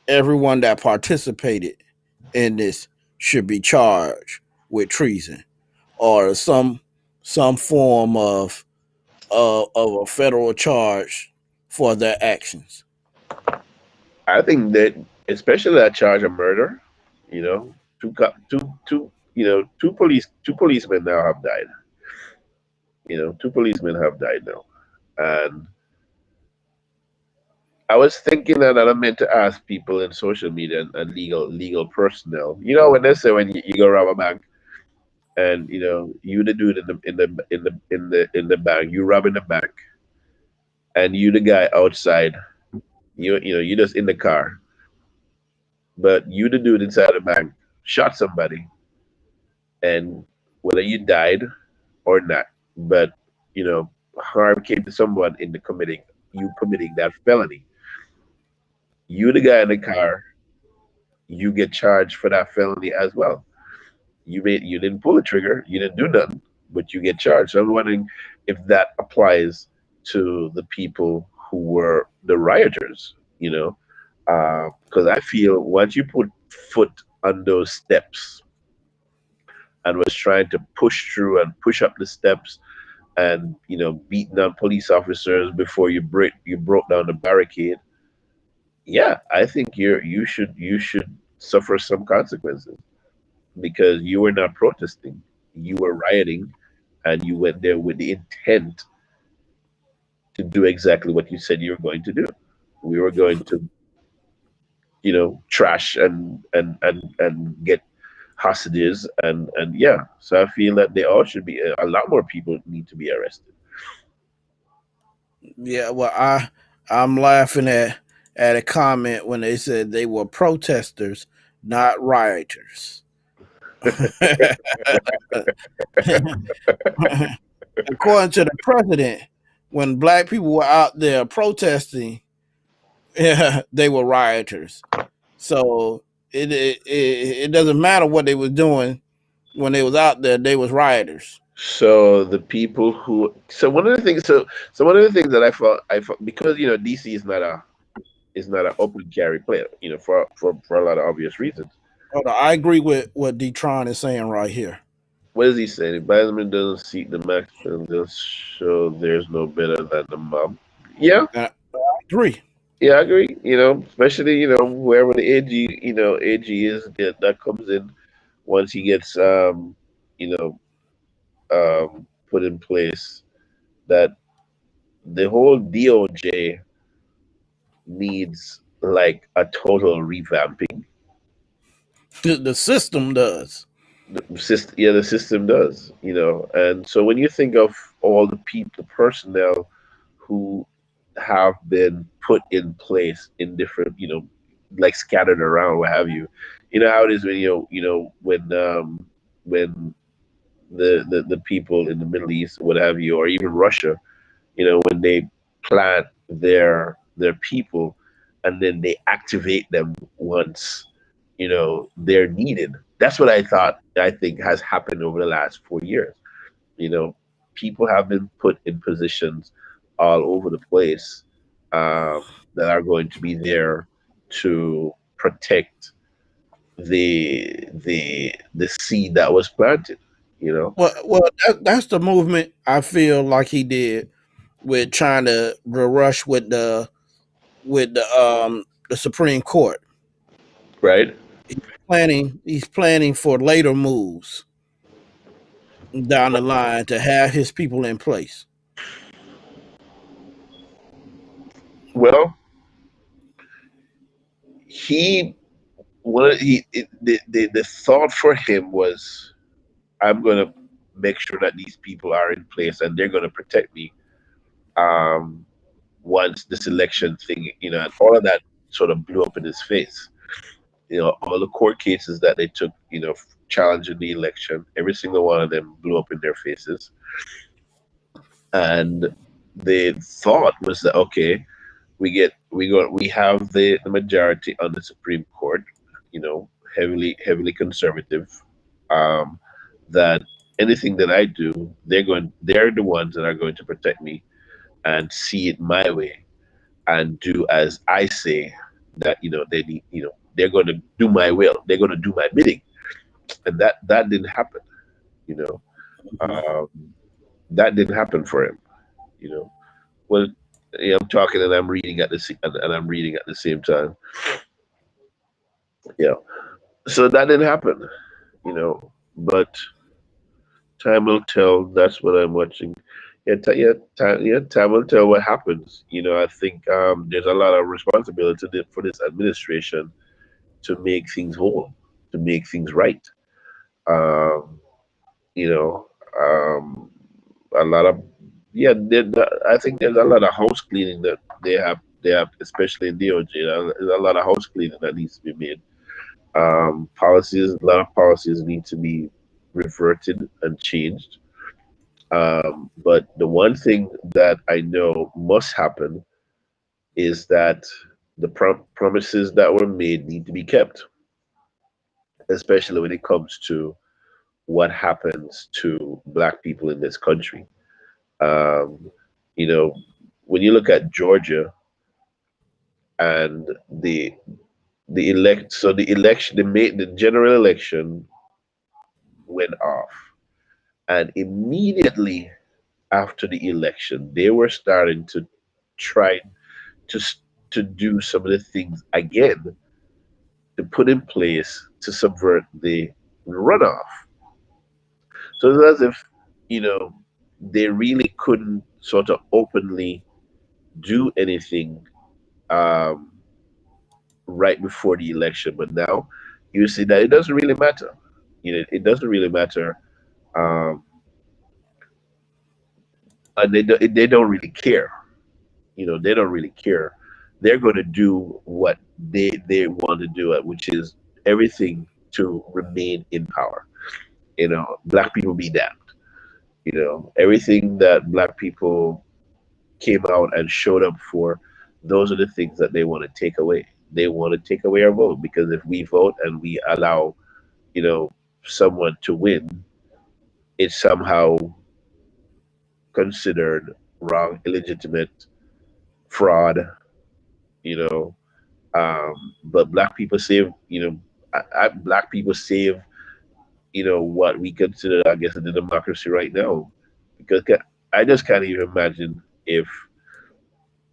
everyone that participated in this should be charged with treason or some form of a federal charge for their actions? I think that especially that charge of murder, two policemen now have died. Two policemen have died now, and I was thinking that I meant to ask people in social media and legal personnel. When they say when you go rob a bank and you the dude in the bank, you robbing the bank, and you the guy outside, you just in the car, but you the dude inside the bank shot somebody, and whether you died or not, but harm came to someone in the committing that felony. You the guy in the car, you get charged for that felony as well. You didn't pull the trigger, you didn't do nothing, but you get charged. So I'm wondering if that applies to the people who were the rioters, because I feel once you put foot on those steps and was trying to push through and push up the steps and beating on police officers before you broke down the barricade. Yeah, I think you should suffer some consequences because you were not protesting, you were rioting, and you went there with the intent to do exactly what you said you were going to do. We were going to trash and get hostages and yeah. So I feel that they all should be a lot more people need to be arrested. Yeah, well, I'm laughing at a comment when they said they were protesters, not rioters. According to the president, when black people were out there protesting, yeah, they were rioters. So it doesn't matter what they was doing when they was out there; they was rioters. So the people who so one of the things that I thought because DC is not an open carry player, for a lot of obvious reasons. Hold on, I agree with what Detron is saying right here. What does he say? The Basman doesn't seek the maximum, just show there's no better than the mob. Yeah, I agree. yeah, I agree. Especially wherever the AG is that comes in once he gets you know put in place. That the whole DOJ needs like a total revamping. The system does. The system, yeah, the system does, and so when you think of all the people, the personnel who have been put in place in different, like scattered around, what have you. You know how it is when when the people in the Middle East, what have you, or even Russia, when they plant their people and then they activate them once they're needed. That's what I think has happened over the last 4 years. you know People have been put in positions all over the place, that are going to be there to protect the seed that was planted. you know Well, that's the movement I feel like he did with trying to rush with the Supreme Court. right. He's planning for later moves down the line to have his people in place. Well, he one of the thought for him was, I'm going to make sure that these people are in place and they're going to protect me, um, once this election thing, and all of that sort of blew up in his face. All the court cases that they took, challenging the election, every single one of them blew up in their faces. And the thought was that, okay, we have the majority on the Supreme Court, heavily conservative. Um, that anything that I do, they're the ones that are going to protect me and see it my way and do as I say. That they need, they're going to do my will. They're going to do my bidding, and that didn't happen. You know, Mhm. um, that didn't happen for him. You know, well, yeah, I'm talking and I'm reading and I'm reading at the same time. Yeah, so that didn't happen. But time will tell. That's what I'm watching. Time will tell what happens. I think there's a lot of responsibility for this administration to make things whole, to make things right. Um, you know, a lot of yeah. I think there's a lot of house cleaning that they have, especially in DOJ. There's a lot of house cleaning that needs to be made. A lot of policies need to be reverted and changed. But the one thing that I know must happen is that the promises that were made need to be kept, especially when it comes to what happens to Black people in this country. Um, you know, when you look at Georgia and the election, the general election went off, and immediately after the election, they were starting to try to to do some of the things again to put in place to subvert the runoff. So it's as if they really couldn't sort of openly do anything, um, right before the election. But now you see that it doesn't really matter. It doesn't really matter, um, and they don't really care. They don't really care. They're going to do what they want to do, which is everything to remain in power. Black people be damned. Everything that black people came out and showed up for, those are the things that they want to take away. They want to take away our vote, because if we vote and we allow, you know, someone to win, it's somehow considered wrong, illegitimate, fraud, you know. But black people save, black people save, what we consider, I guess, the democracy right now, because I just can't even imagine if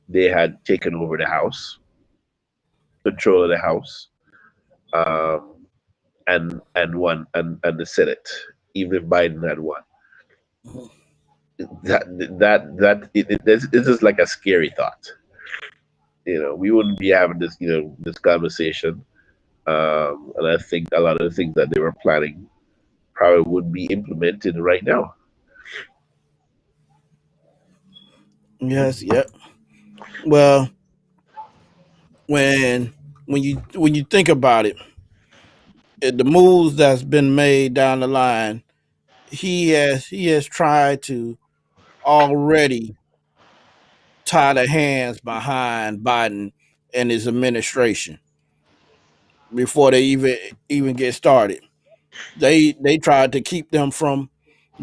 they had taken over the house, control of the house, um, and won, and the Senate, even if Biden had won. This is like a scary thought. We wouldn't be having this conversation. And I think a lot of the things that they were planning probably would be implemented right now. Yes, yep. Well, when when you think about it, the moves that's been made down the line, he has tried to already tie the hands behind Biden and his administration before they even get started. They tried to keep them from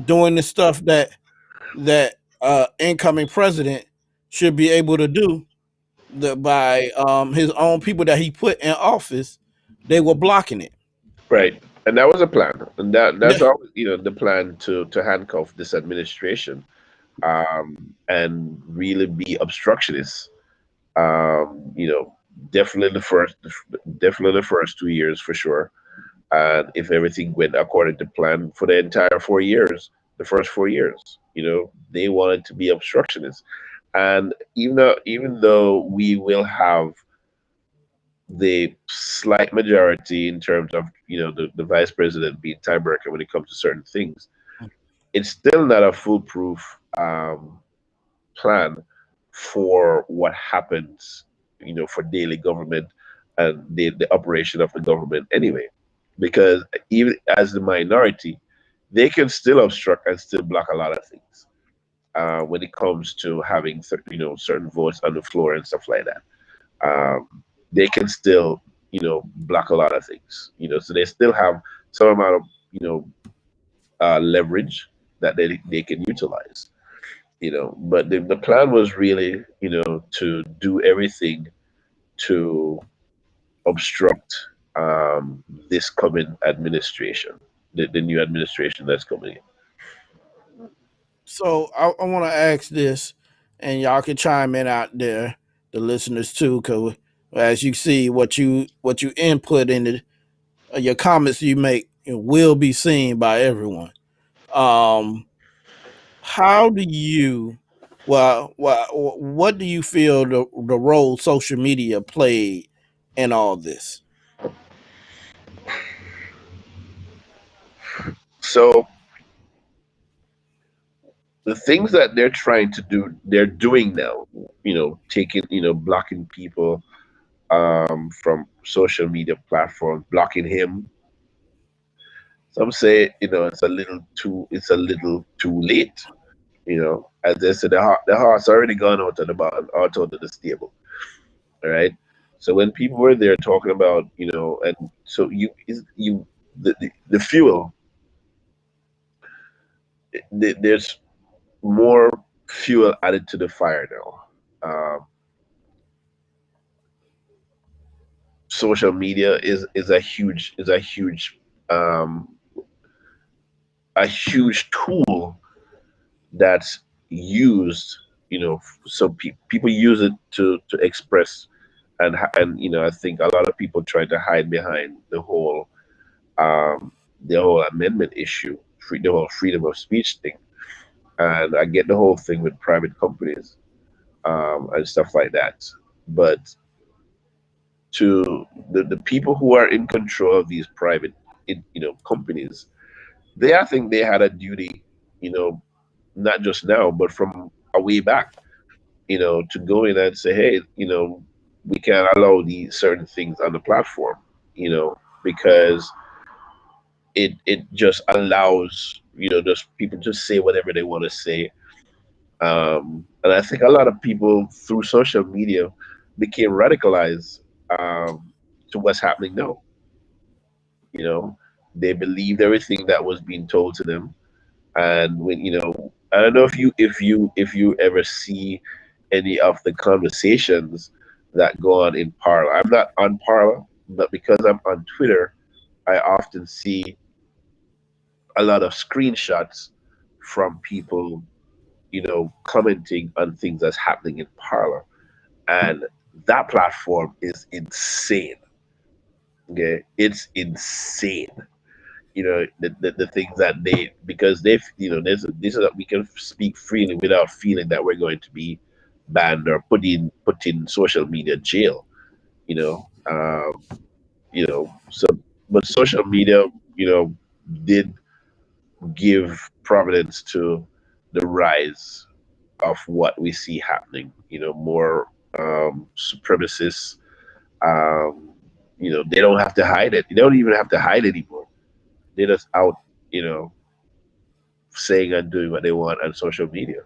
doing the stuff that incoming president should be able to do, by his own people that he put in office. They were blocking it. Right. And that was a plan. And that's Yeah. always, the plan to handcuff this administration, and really be obstructionists. Um, you know, definitely the first 2 years for sure. And if everything went according to plan for the entire 4 years, the first 4 years, they wanted to be obstructionists. And even though we will have the slight majority in terms of the vice president being tiebreaker when it comes to certain things, it's still not a foolproof plan for what happens, for daily government and the operation of the government anyway. Because even as the minority, they can still obstruct and still block a lot of things, when it comes to having certain votes on the floor and stuff like that. They can still block a lot of things. So they still have some amount of leverage that they can utilize. But the plan was really to do everything to obstruct, this coming administration, the new administration that's coming in. So I want to ask this, and y'all can chime in out there, the listeners too, because as you see, what you input in your comments you make, will be seen by everyone. Um, how do you, what do you feel the role social media played in all this? So the things that they're trying to do, they're doing now. Taking, blocking people, from social media platforms, blocking him. Some say, it's a little too late. As they said, the horse already gone out of the barn, out of the stable. All right. So when people were there talking about, and so the fuel, there's more fuel added to the fire now. Social media um, a huge tool that's used. So people use it to express, and I think a lot of people try to hide behind um, the whole amendment issue, the whole freedom of speech thing, and I get the whole thing with private companies, and stuff like that. But to the people who are in control of these private, companies. I think they had a duty, you know, not just now, but from a way back, to go in and say, hey, we can't allow these certain things on the platform, because it just allows, just people to say whatever they want to say. And I think a lot of people through social media became radicalized, to what's happening now. You know, they believed everything that was being told to them, and when I don't know if you ever see any of the conversations that go on in Parler. I'm not on Parler, but because I'm on Twitter, I often see a lot of screenshots from people, commenting on things that's happening in Parler, and that platform is insane. Okay, it's insane. The things that they, because they, this is that we can speak freely without feeling that we're going to be banned or put in social media jail. You know, so, but social media, did give prominence to the rise of what we see happening. More supremacists. Um, they don't have to hide it. They don't even have to hide anymore. They're just out, you know, saying and doing what they want on social media.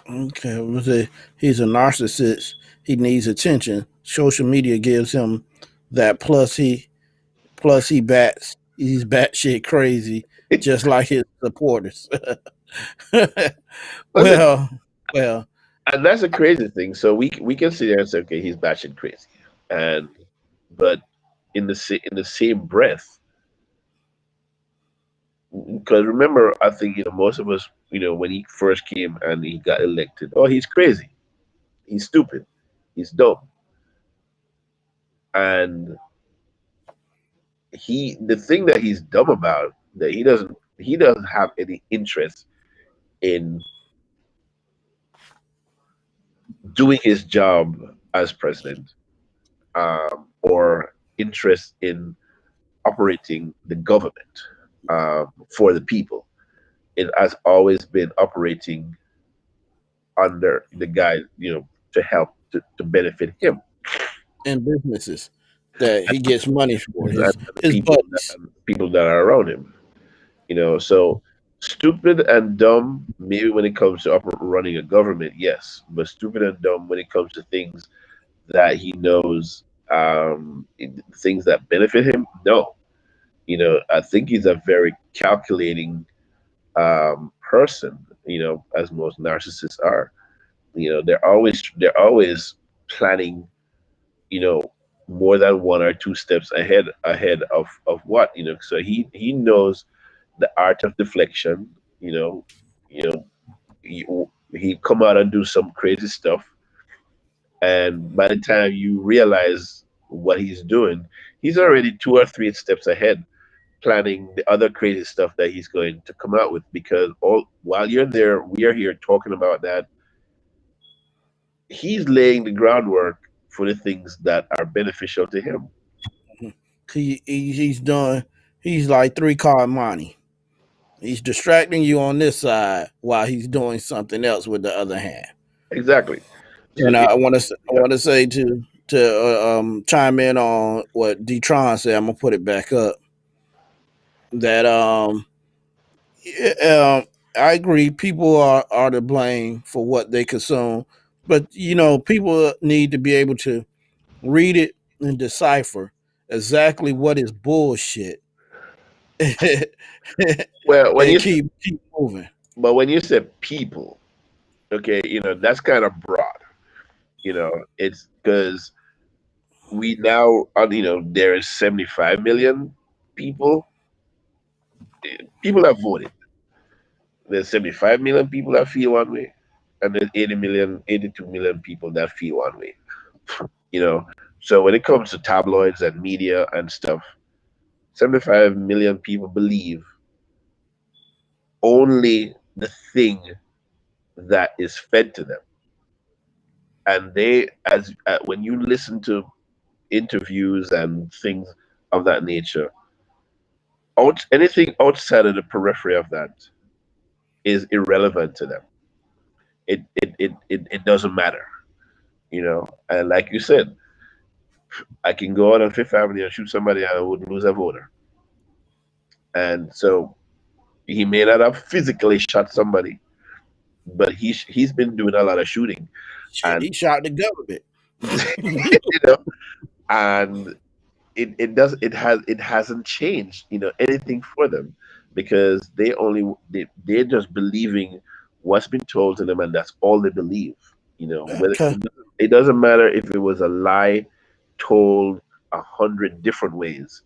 Okay, was it? He's a narcissist. He needs attention. Social media gives him that. Plus he bats. He's batshit crazy, just like his supporters. Listen, well, well, and that's a crazy thing. So we can sit there and say, okay, he's batshit crazy, and but in the same breath, because remember, I think most of us, when he first came and he got elected, oh, he's crazy, he's stupid, he's dumb, and the thing that he's dumb about, that he doesn't have any interest in doing his job as president, or interest in operating the government, for the people. It has always been operating under the guy, to help, to benefit him and businesses that he gets money for and the his buddies. people that are around him. So stupid and dumb, maybe when it comes to running a government, yes, but stupid and dumb when it comes to things that he knows, things that benefit him, no. I think he's a very calculating, person, as most narcissists are. They're always planning, you know more than one or two steps ahead of what, so he knows the art of deflection. You know he, he come out and do some crazy stuff, and by the time you realize what he's doing, he's already two or three steps ahead, planning the other crazy stuff that he's going to come out with. Because all while you're there, we are here talking about that. He's laying the groundwork for the things that are beneficial to him. He's doing. He's like three card money. He's distracting you on this side while he's doing something else with the other hand. Exactly. So And I yeah. want to say to chime in on what Detron said. I'm gonna put it back up. That yeah, I agree. People are to blame for what they consume, but people need to be able to read it and decipher exactly what is bullshit and Well, keep moving. when you say people, okay, that's kind of broad. It's because we now, there is 75 million people. People have voted. There's 75 million people that feel one way, and there's 82 million people that feel one way. You know, so when it comes to tabloids and media and stuff, 75 million people believe only the thing that is fed to them. And they, as when you listen to interviews and things of that nature, anything outside of the periphery of that is irrelevant to them. It doesn't matter, you know. And like you said, I can go out on Fifth Avenue and shoot somebody and I wouldn't lose a voter. And so he may not have physically shot somebody, but he's been doing a lot of shooting, Shit, and he shot the government. you know, and it hasn't changed, you know, anything for them, because they're just believing what's been told to them, and that's all they believe. You know, whether Okay. it doesn't matter if it was a lie told 100 different ways.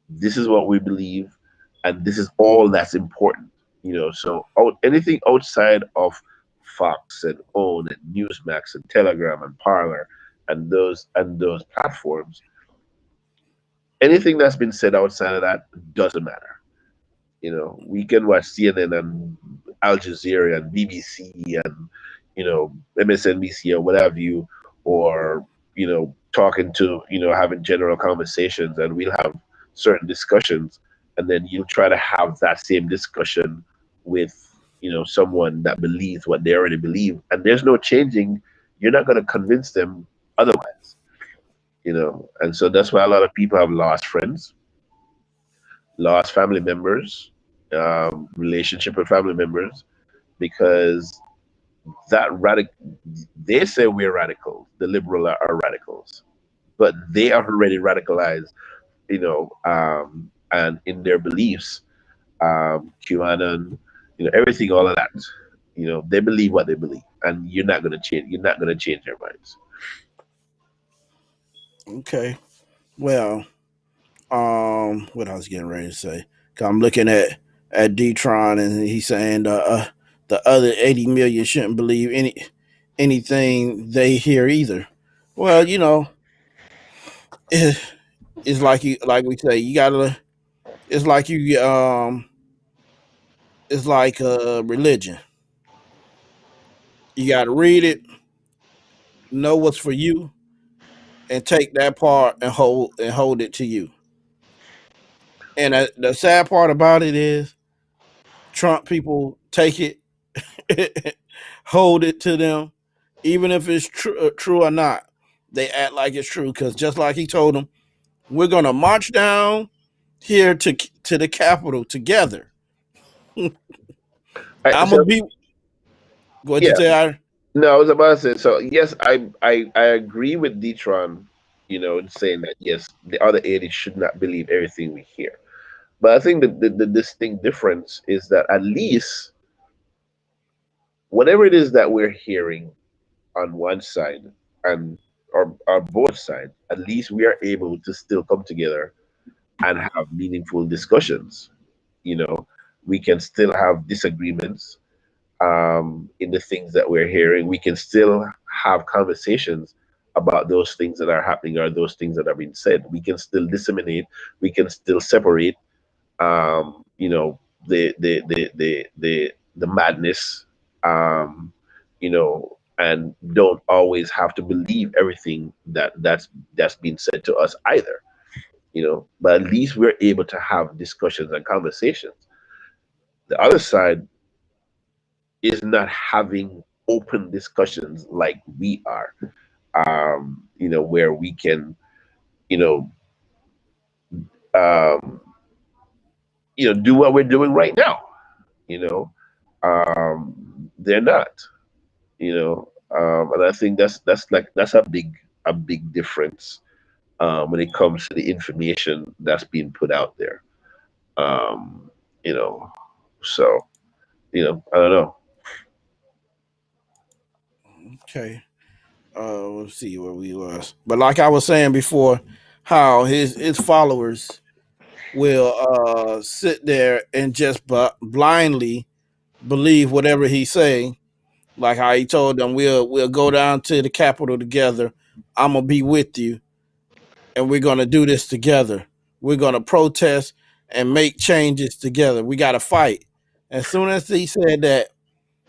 This is what we believe, and this is all that's important. You know, so anything outside of Fox and OWN and Newsmax and Telegram and Parler and those platforms, anything that's been said outside of that doesn't matter. You know, we can watch CNN and Al Jazeera and BBC and, you know, MSNBC or whatever you, or, you know, talking to, you know, having general conversations, and we'll have certain discussions, and then you'll try to have that same discussion with, you know, someone that believes what they already believe, and there's no changing. You're not going to convince them otherwise, you know. And so that's why a lot of people have lost friends, lost family members, relationship with family members, because that radical, they say we're radicals, the liberal are radicals, but they are already radicalized, you know, and in their beliefs, QAnon, you know, everything, all of that, you know, they believe what they believe, and you're not going to change their minds. Okay. Well, what I was getting ready to say. 'Cause I'm looking at Detron, and he's saying the other 80 million shouldn't believe anything they hear either. Well, you know, it, it's like like we say, you gotta. It's like it's like religion. You gotta read it, know what's for you, and take that part and hold it to you. And the sad part about it is, Trump people take it, hold it to them, even if it's true or not. They act like it's true because just like he told them, we're gonna march down here to the Capitol together. I'm So gonna be what you yeah, say. I no, I was about to say. So yes, I agree with Detron, you know, in saying that yes, the other 80 should not believe everything we hear. But I think the distinct difference is that at least whatever it is that we're hearing on one side and or both sides, at least we are able to still come together and have meaningful discussions. You know, we can still have disagreements in the things that we're hearing. We can still have conversations about those things that are happening or those things that are being said. We can still disseminate. We can still separate. You know, the madness. Um, you know, and don't always have to believe everything that's been said to us either. You know, but at least we're able to have discussions and conversations. The other side is not having open discussions like we are, you know, where we can, you know, um, do what we're doing right now. You know, they're not. You know, and I think that's a big difference when it comes to the information that's being put out there. Um, you know, so I don't know. okay. Let's see where we was. But like I was saying before, how his followers will sit there and just blindly believe whatever he say. Like how he told them, we'll go down to the Capitol together. I'm gonna be with you, and we're gonna do this together. We're gonna protest and make changes together. We gotta fight. As soon as he said that,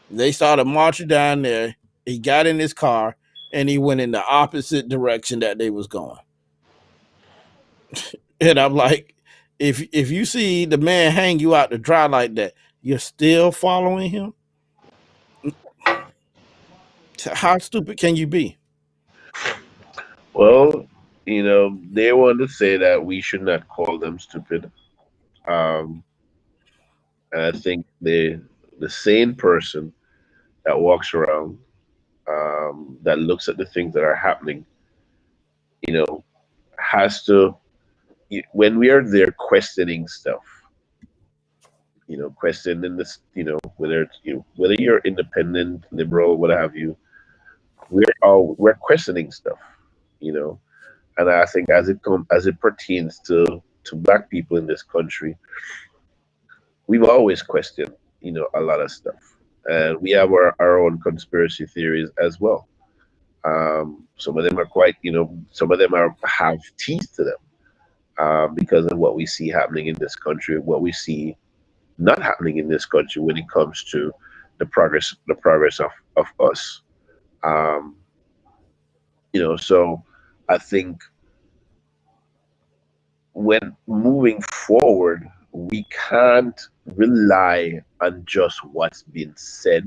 they started marching down there. He got in his car. and he went in the opposite direction that they was going. And I'm like, if you see the man hang you out to dry like that, you're still following him. How stupid can you be? Well, they want to say that we should not call them stupid. Um, and I think the sane person that walks around, that looks at the things that are happening, you know, has to, when we are there questioning stuff, questioning this, whether it's, whether you're independent, liberal, what have you, we're questioning stuff, you know. And I think as it pertains to black people in this country, we've always questioned, a lot of stuff, and we have our own conspiracy theories as well. Some of them are quite, some of them have teeth to them, because of what we see happening in this country, what we see not happening in this country when it comes to the progress of us. Um, so I think when moving forward, we can't rely on just what's been said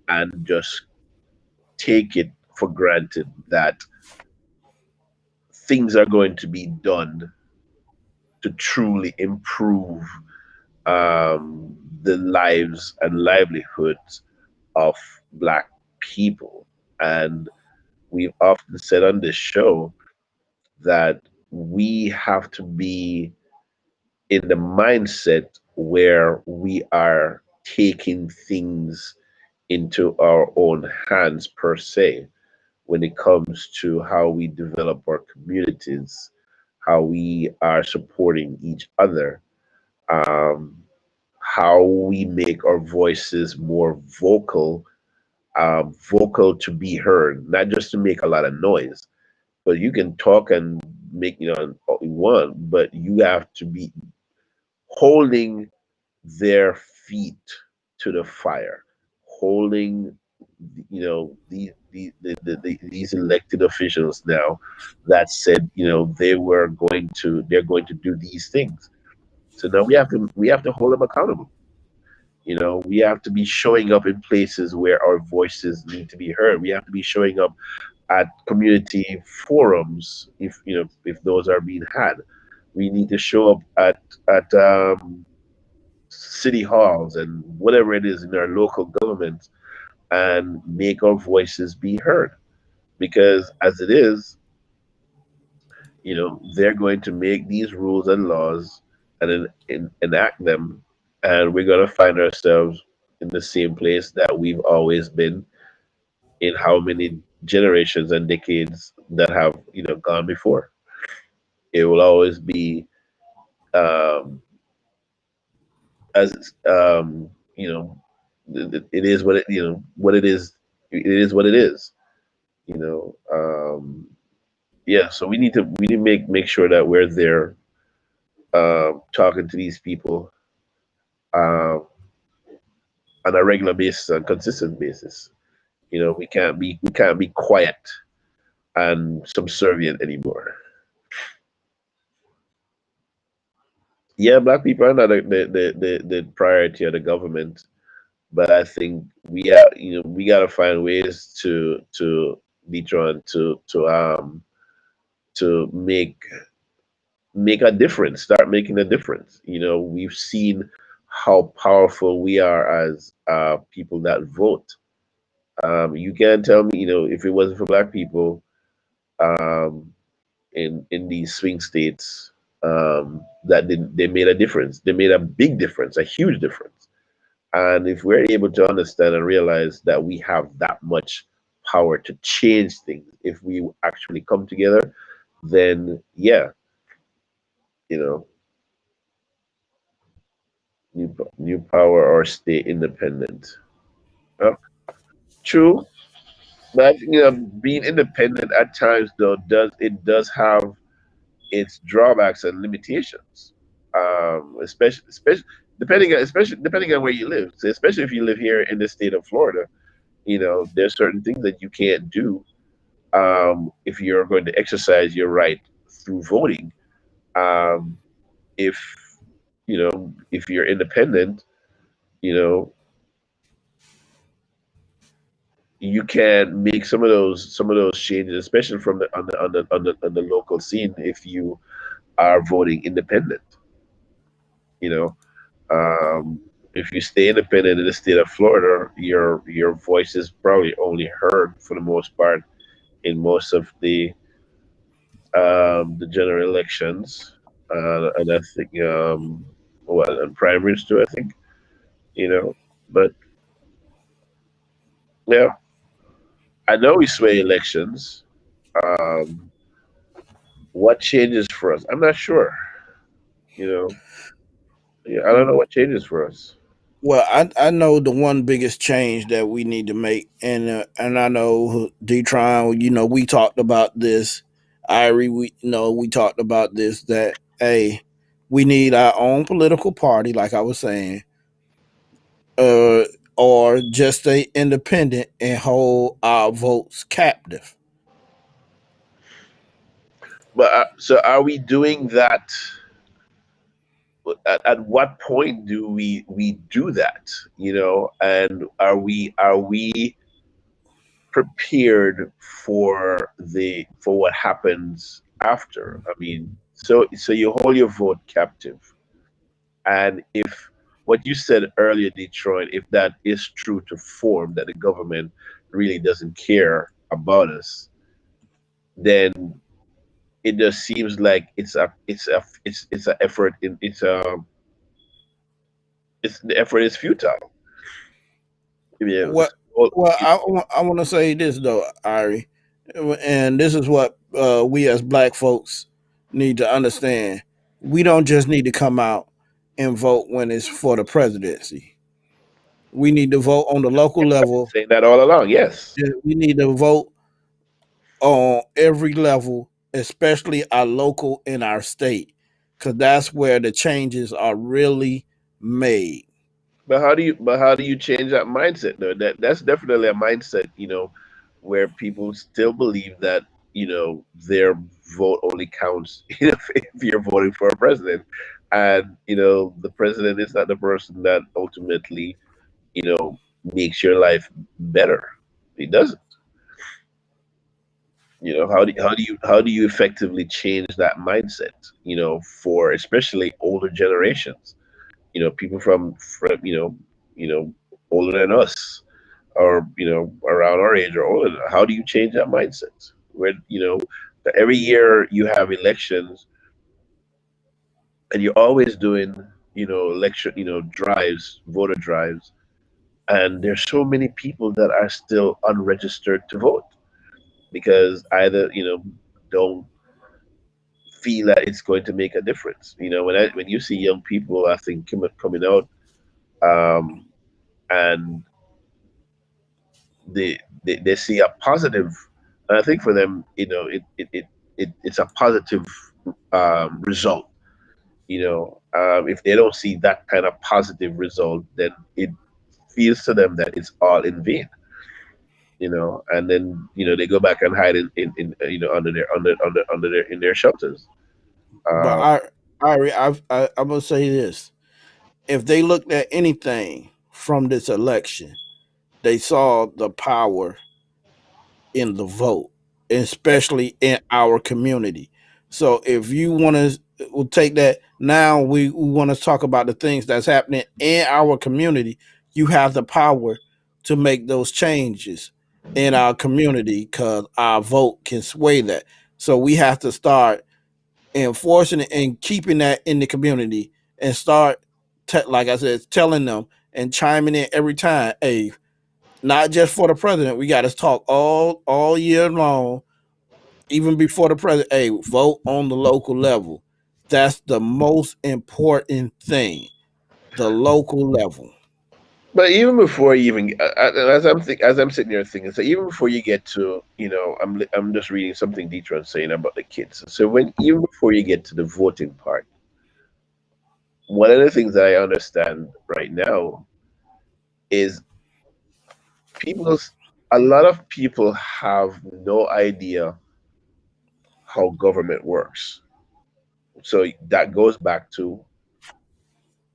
and just take it for granted that things are going to be done to truly improve, the lives and livelihoods of Black people. And we've often said on this show that we have to be in the mindset where we are taking things into our own hands, per se, when it comes to how we develop our communities, how we are supporting each other, um, how we make our voices more vocal, vocal to be heard, not just to make a lot of noise. But you can talk and make, all you want, but you have to be holding their feet to the fire, holding, these elected officials now that said, they're going to do these things. So now we have to hold them accountable. We have to be showing up in places where our voices need to be heard. We have to be showing up at community forums, if those are being had. We need to show up at city halls and whatever it is in our local governments, and make our voices be heard. Because as it is, they're going to make these rules and laws and enact them, and we're going to find ourselves in the same place that we've always been in how many generations and decades that have gone before. It will always be, um, as it is what what it is. It is what it is. You know, yeah. So we need to make sure that we're there, talking to these people, uh, on a regular basis, on consistent basis. We can't be quiet and subservient anymore. Yeah, black people are not the priority of the government, but I think we gotta find ways to be trying to make a difference, start making a difference. We've seen how powerful we are as, people that vote. You can't tell me, if it wasn't for black people, um, in these swing states, that they made a difference. They made a big difference, a huge difference. And if we're able to understand and realize that we have that much power to change things, if we actually come together, then yeah, you know, new power or stay independent. Uh, True, but I think, being independent at times, though, does have its drawbacks and limitations. Especially depending on where you live. So especially if you live here in the state of Florida, there's certain things that you can't do, if you're going to exercise your right through voting. Um, if if you're independent, you know, you can make some of those changes, especially from the on the local scene. If you are voting independent, you know, if you stay independent in the state of Florida, your voice is probably only heard for the most part in most of the general elections, and I think well, and primaries too. I think but yeah, I know we sway elections. Um, what changes for us? I'm not sure. You know, yeah, I don't know what changes for us. Well, I know the one biggest change that we need to make, and I know Detron. We talked about this. Irie, we talked about this. That hey, we need our own political party, like I was saying, uh, or just stay independent and hold our votes captive. But so, are we doing that? At what point do we do that? And are we prepared for what happens after? I mean, so you hold your vote captive, and if what you said earlier, Detroit, if that is true to form, that the government really doesn't care about us, then it just seems like it's an effort in it's the effort is futile. Yeah, What? well, Well, I want to say this though, Ari, and this is what we as Black folks need to understand. We don't just need to come out and vote when it's for the presidency. We need to vote on the local yes, I've been level. saying that all along. Yes, We need to vote on every level, especially our local and our state, because that's where the changes are really made. but how do you change that mindset? No, that's definitely a mindset. Where people still believe that their vote only counts if you're voting for a president, and the president is not the person that ultimately makes your life better. It doesn't. How do you effectively change that mindset? For especially older generations. People from older than us, or around our age or older. How do you change that mindset? Where every year you have elections, and you're always doing election drives, voter drives, and there's so many people that are still unregistered to vote because either don't feel that it's going to make a difference. When you see young people, I think coming out, um, and they see a positive, and I think for them, it's a positive result. If they don't see that kind of positive result, then it feels to them that it's all in vain. And then they go back and hide in under their in their shelters. But Uh, I'm gonna say this: if they looked at anything from this election, they saw the power in the vote, especially in our community. So if you want to, we'll take that. Now we want to talk about the things that's happening in our community. You have the power to make those changes in our community because our vote can sway that. So we have to start enforcing it and keeping that in the community and start, like I said, telling them and chiming in every time. Hey, not just for the president. We got to talk all year long, even before the president. Hey, vote on the local level. That's the most important thing. The local level. But even before you even, as I'm sitting here thinking, so even before you get to, I'm just reading something Deetron saying about the kids. So even before you get to the voting part, one of the things that I understand right now is people. a lot of people have no idea how government works. So that goes back to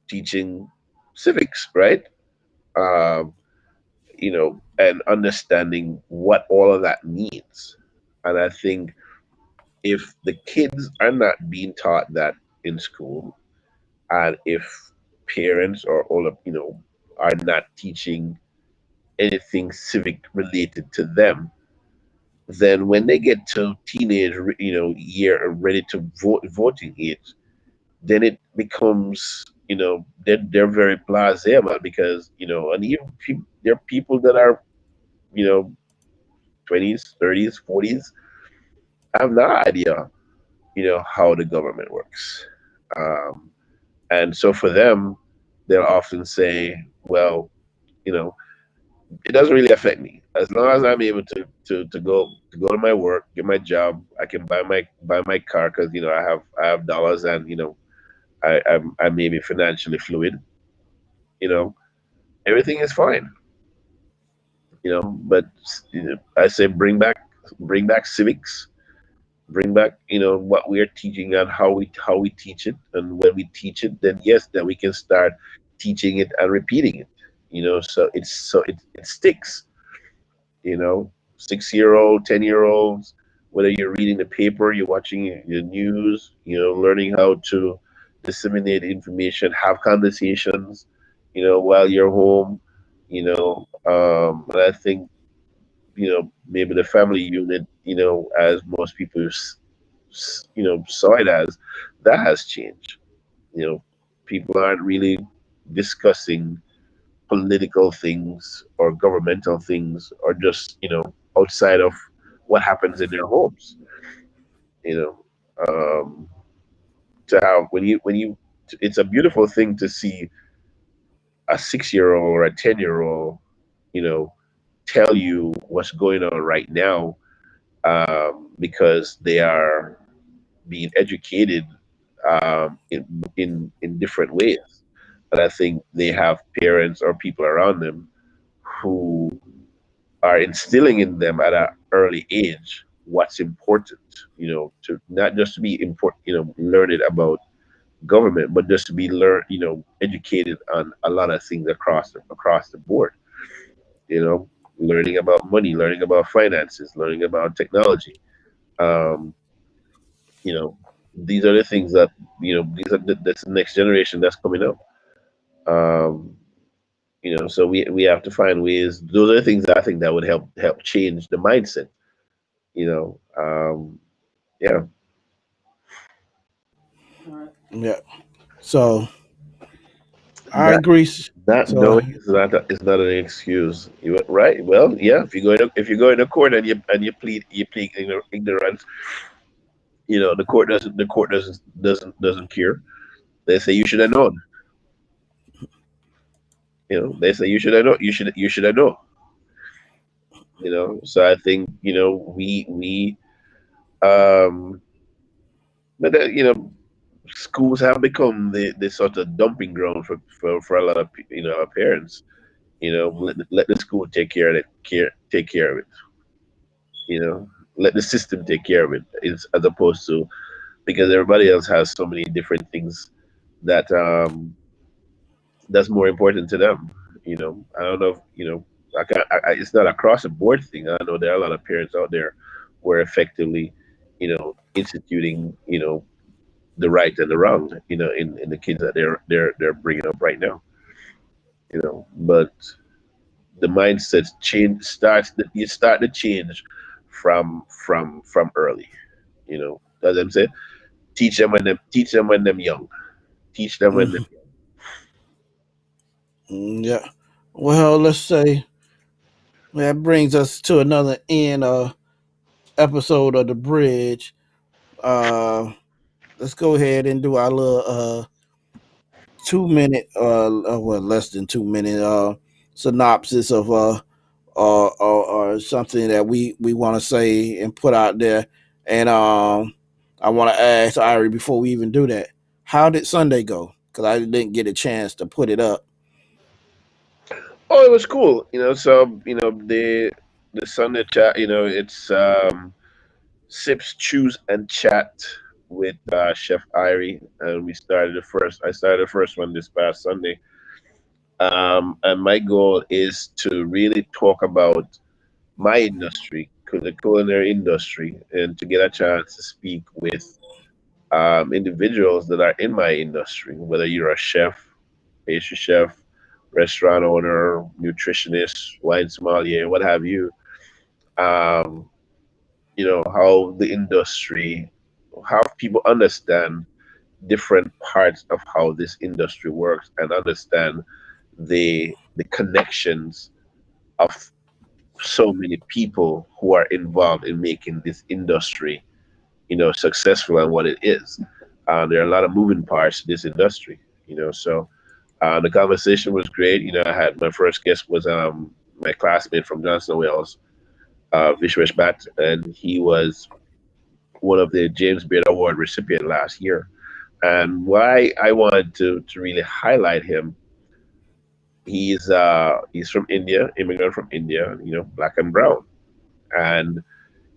teaching civics, right? Um, and understanding what all of that means. And I think if the kids are not being taught that in school, and if parents or all of are not teaching anything civic related to them, then when they get to teenage year ready to voting age, then it becomes they're very blasé about it, because and even there are people that are you know 20s, 30s, 40s have no idea how the government works. um, and so for them, they'll often say, well, you know it doesn't really affect me as long as I'm able to go to my work, get my job. I can buy my car because I have dollars, and I may be financially fluid. You know, everything is fine. But I say bring back civics, bring back what we are teaching and how we teach it, and when we teach it, then yes, then we can start teaching it and repeating it. So it sticks. 6-year-old, 10-year-olds, whether you're reading the paper, you're watching the news, learning how to disseminate information, have conversations, while you're home. And I think, maybe the family unit, as most people, saw it as, that has changed. You know, People aren't really discussing political things or governmental things, or just outside of what happens in their homes. You know, to have when you it's a beautiful thing to see a 6-year-old or a 10-year-old, you know, tell you what's going on right now, because they are being educated in different ways. But I think they have parents or people around them who are instilling in them at an early age what's important, to not just to be important, learning about government, but just to be educated on a lot of things across the board, learning about money, learning about finances, learning about technology. Um, you know, these are the things that, that's the next generation that's coming up. Um, so we have to find ways. Those are the things that I think that would help change the mindset. You know, yeah, Yeah. So I not agree. not So knowing is not an excuse. Right? Well, yeah. If you go in a court and you plead ignorance, the court doesn't care. They say you should have known. They say you should have known. So I think we um, but schools have become the sort of dumping ground for a lot of parents. Let the school take care of it. Let the system take care of it, as opposed to, because everybody else has so many different things that that's more important to them. I don't know if I can't, it's not across the board thing. I know there are a lot of parents out there who are effectively instituting the right and the wrong in the kids that they're bringing up right now. But the mindset change you start to change from early. As I'm saying, teach them when them young. Teach them when them young. yeah. Well, let's say that brings us to another end episode of the bridge. Uh, let's go ahead and do our little 2 minute, well, less than 2 minute synopsis of or something that we want to say and put out there. And I want to ask Irie before we even do that, how did Sunday go? Because I didn't get a chance to put it up. Oh, it was cool. So the Sunday chat, it's sips, choose, and chat with Chef Irie, and I started the first one this past Sunday. And my goal is to really talk about my industry, the culinary industry, and to get a chance to speak with individuals that are in my industry, whether you're a chef, pastry chef, restaurant owner, nutritionist, wine sommelier, what have you. Um, how the industry, how people understand different parts of how this industry works and understand the connections of so many people who are involved in making this industry, successful and what it is. There are a lot of moving parts to this industry, so the conversation was great. I had my first guest was my classmate from Johnson Wales, Vishwesh Bhatt, and he was one of the James Beard Award recipient last year. And why I wanted to really highlight him, he's from India, immigrant from India, black and brown. And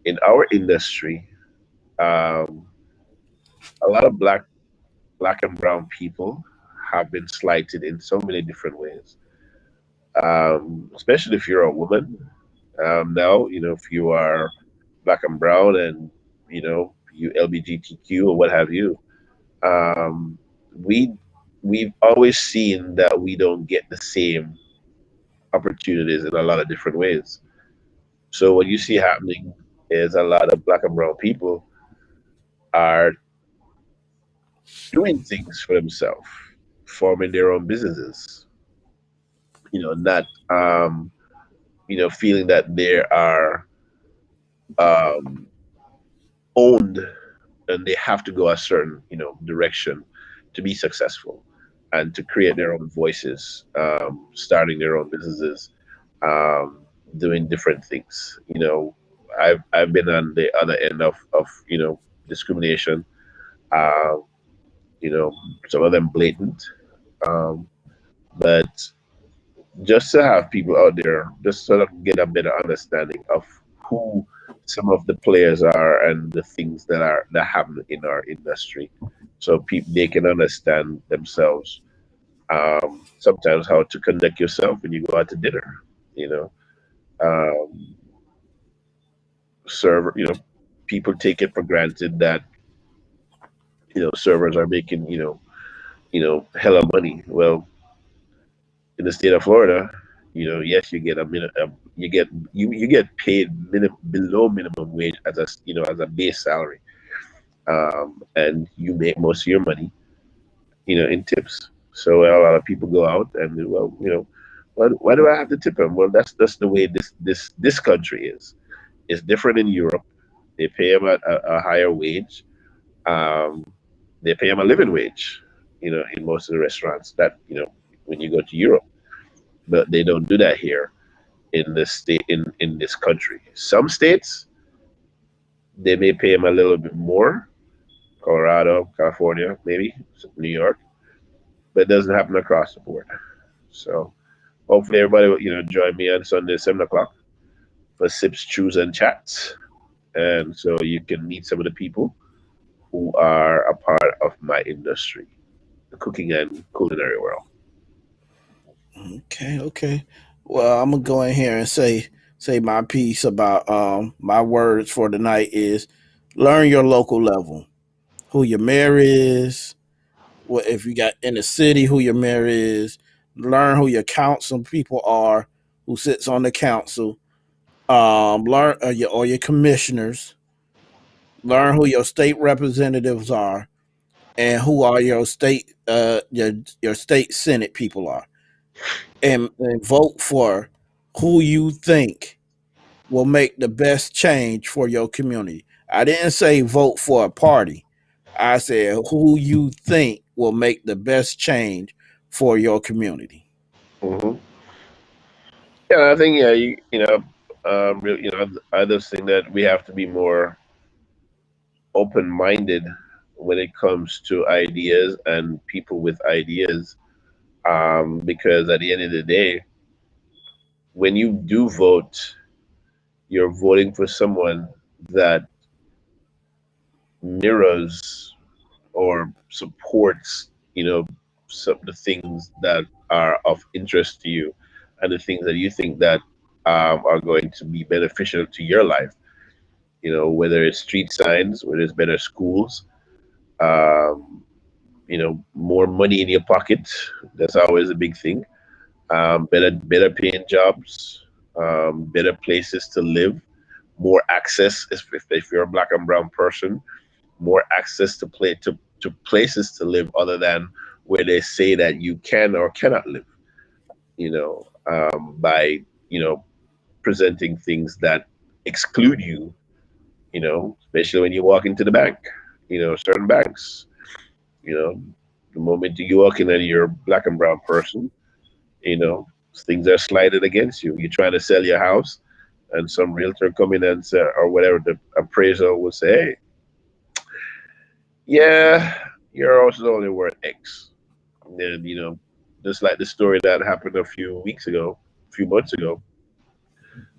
in our industry, um, a lot of black and brown people have been slighted in so many different ways. Especially if you're a woman. Now, if you are black and brown and you LGBTQ or what have you, um, we we've always seen that we don't get the same opportunities in a lot of different ways. So what you see happening is a lot of black and brown people are doing things for themselves, forming their own businesses, not feeling that they are um, owned and they have to go a certain direction to be successful and to create their own voices, starting their own businesses, um, doing different things. I've been on the other end of discrimination. Uh, you know, some of them blatant, um, but just to have people out there just sort of get a better understanding of who some of the players are and the things that happen in our industry, so people they can understand themselves. Sometimes how to conduct yourself when you go out to dinner. You know, um, server. People take it for granted that servers are making hella money. Well, in the state of Florida, yes, you get a minute, you get paid below minimum wage as as a base salary, and you make most of your money, in tips. So a lot of people go out and well, why do I have to tip them? Well, that's the way this country is. It's different in Europe. They pay them a higher wage. Um, they pay them a living wage. In most of the restaurants that when you go to Europe, but they don't do that here in this state in this country. Some states they may pay them a little bit more, Colorado, California, maybe New York, but it doesn't happen across the board. So hopefully everybody will join me on Sunday 7 o'clock for sips, chews, and chats, and so you can meet some of the people who are a part of my industry, the cooking and culinary world. Okay, okay. Well, I'm gonna go in here and say my piece about my words for tonight is learn your local level. Who your mayor is, what if you got in the city, who your mayor is, learn who your council people are, who sits on the council, learn your commissioners, learn who your state representatives are, and who are your state senate people are, and vote for who you think will make the best change for your community. I didn't say vote for a party. I said who you think will make the best change for your community. Hmm. Yeah, I think yeah, I just think that we have to be more open minded when it comes to ideas and people with ideas. Because at the end of the day, when you do vote, You're voting for someone that mirrors or supports, some the things that are of interest to you, and the things that you think that are going to be beneficial to your life. Whether it's street signs, whether it's better schools, um, more money in your pocket. That's always a big thing. Better paying jobs, better places to live, more access if you're a black and brown person, more access to places to live other than where they say that you can or cannot live. By presenting things that exclude you. Especially when you walk into the bank. Certain banks. You know, the moment you walk in and you're a black and brown person, you know, things are slighted against you. You're trying to sell your house, and some realtor come in and say, or whatever the appraiser will say, hey, yeah, your house is only worth X. And then, just like the story that happened a few weeks ago, a few months ago,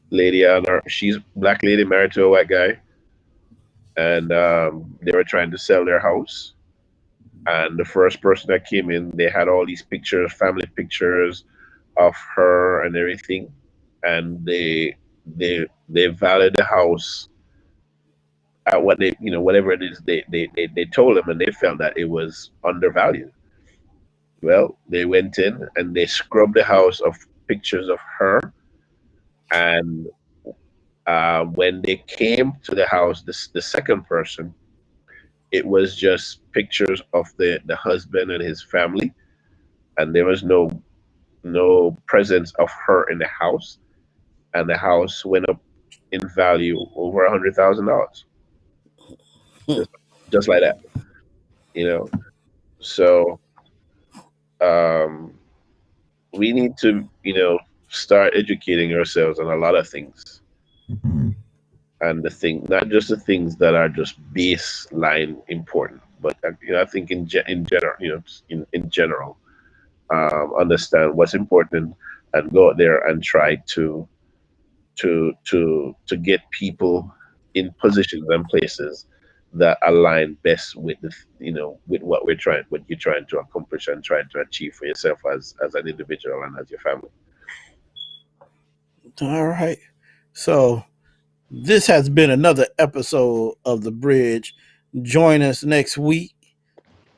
lady on her, she's black lady married to a white guy, and they were trying to sell their house. And the first person that came in, they had all these pictures, family pictures of her and everything, and they valued the house at what they, whatever it is they told them, and they felt that it was undervalued. Well, they went in and they scrubbed the house of pictures of her, and when they came to the house, the second person, it was just pictures of the husband and his family, and there was no presence of her in the house, and the house went up in value over $100,000, just just like that, you know. So um, we need to, start educating ourselves on a lot of things, and not just the things that are just baseline important, but I think in general, in general, understand what's important and go out there and try to get people in positions and places that align best with with what you're trying to accomplish and trying to achieve for yourself as an individual and as your family. All right. So this has been another episode of The Bridge. Join us next week,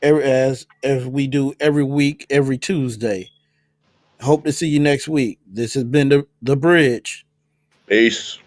as we do every week, every Tuesday. Hope to see you next week. This has been the Bridge. Peace.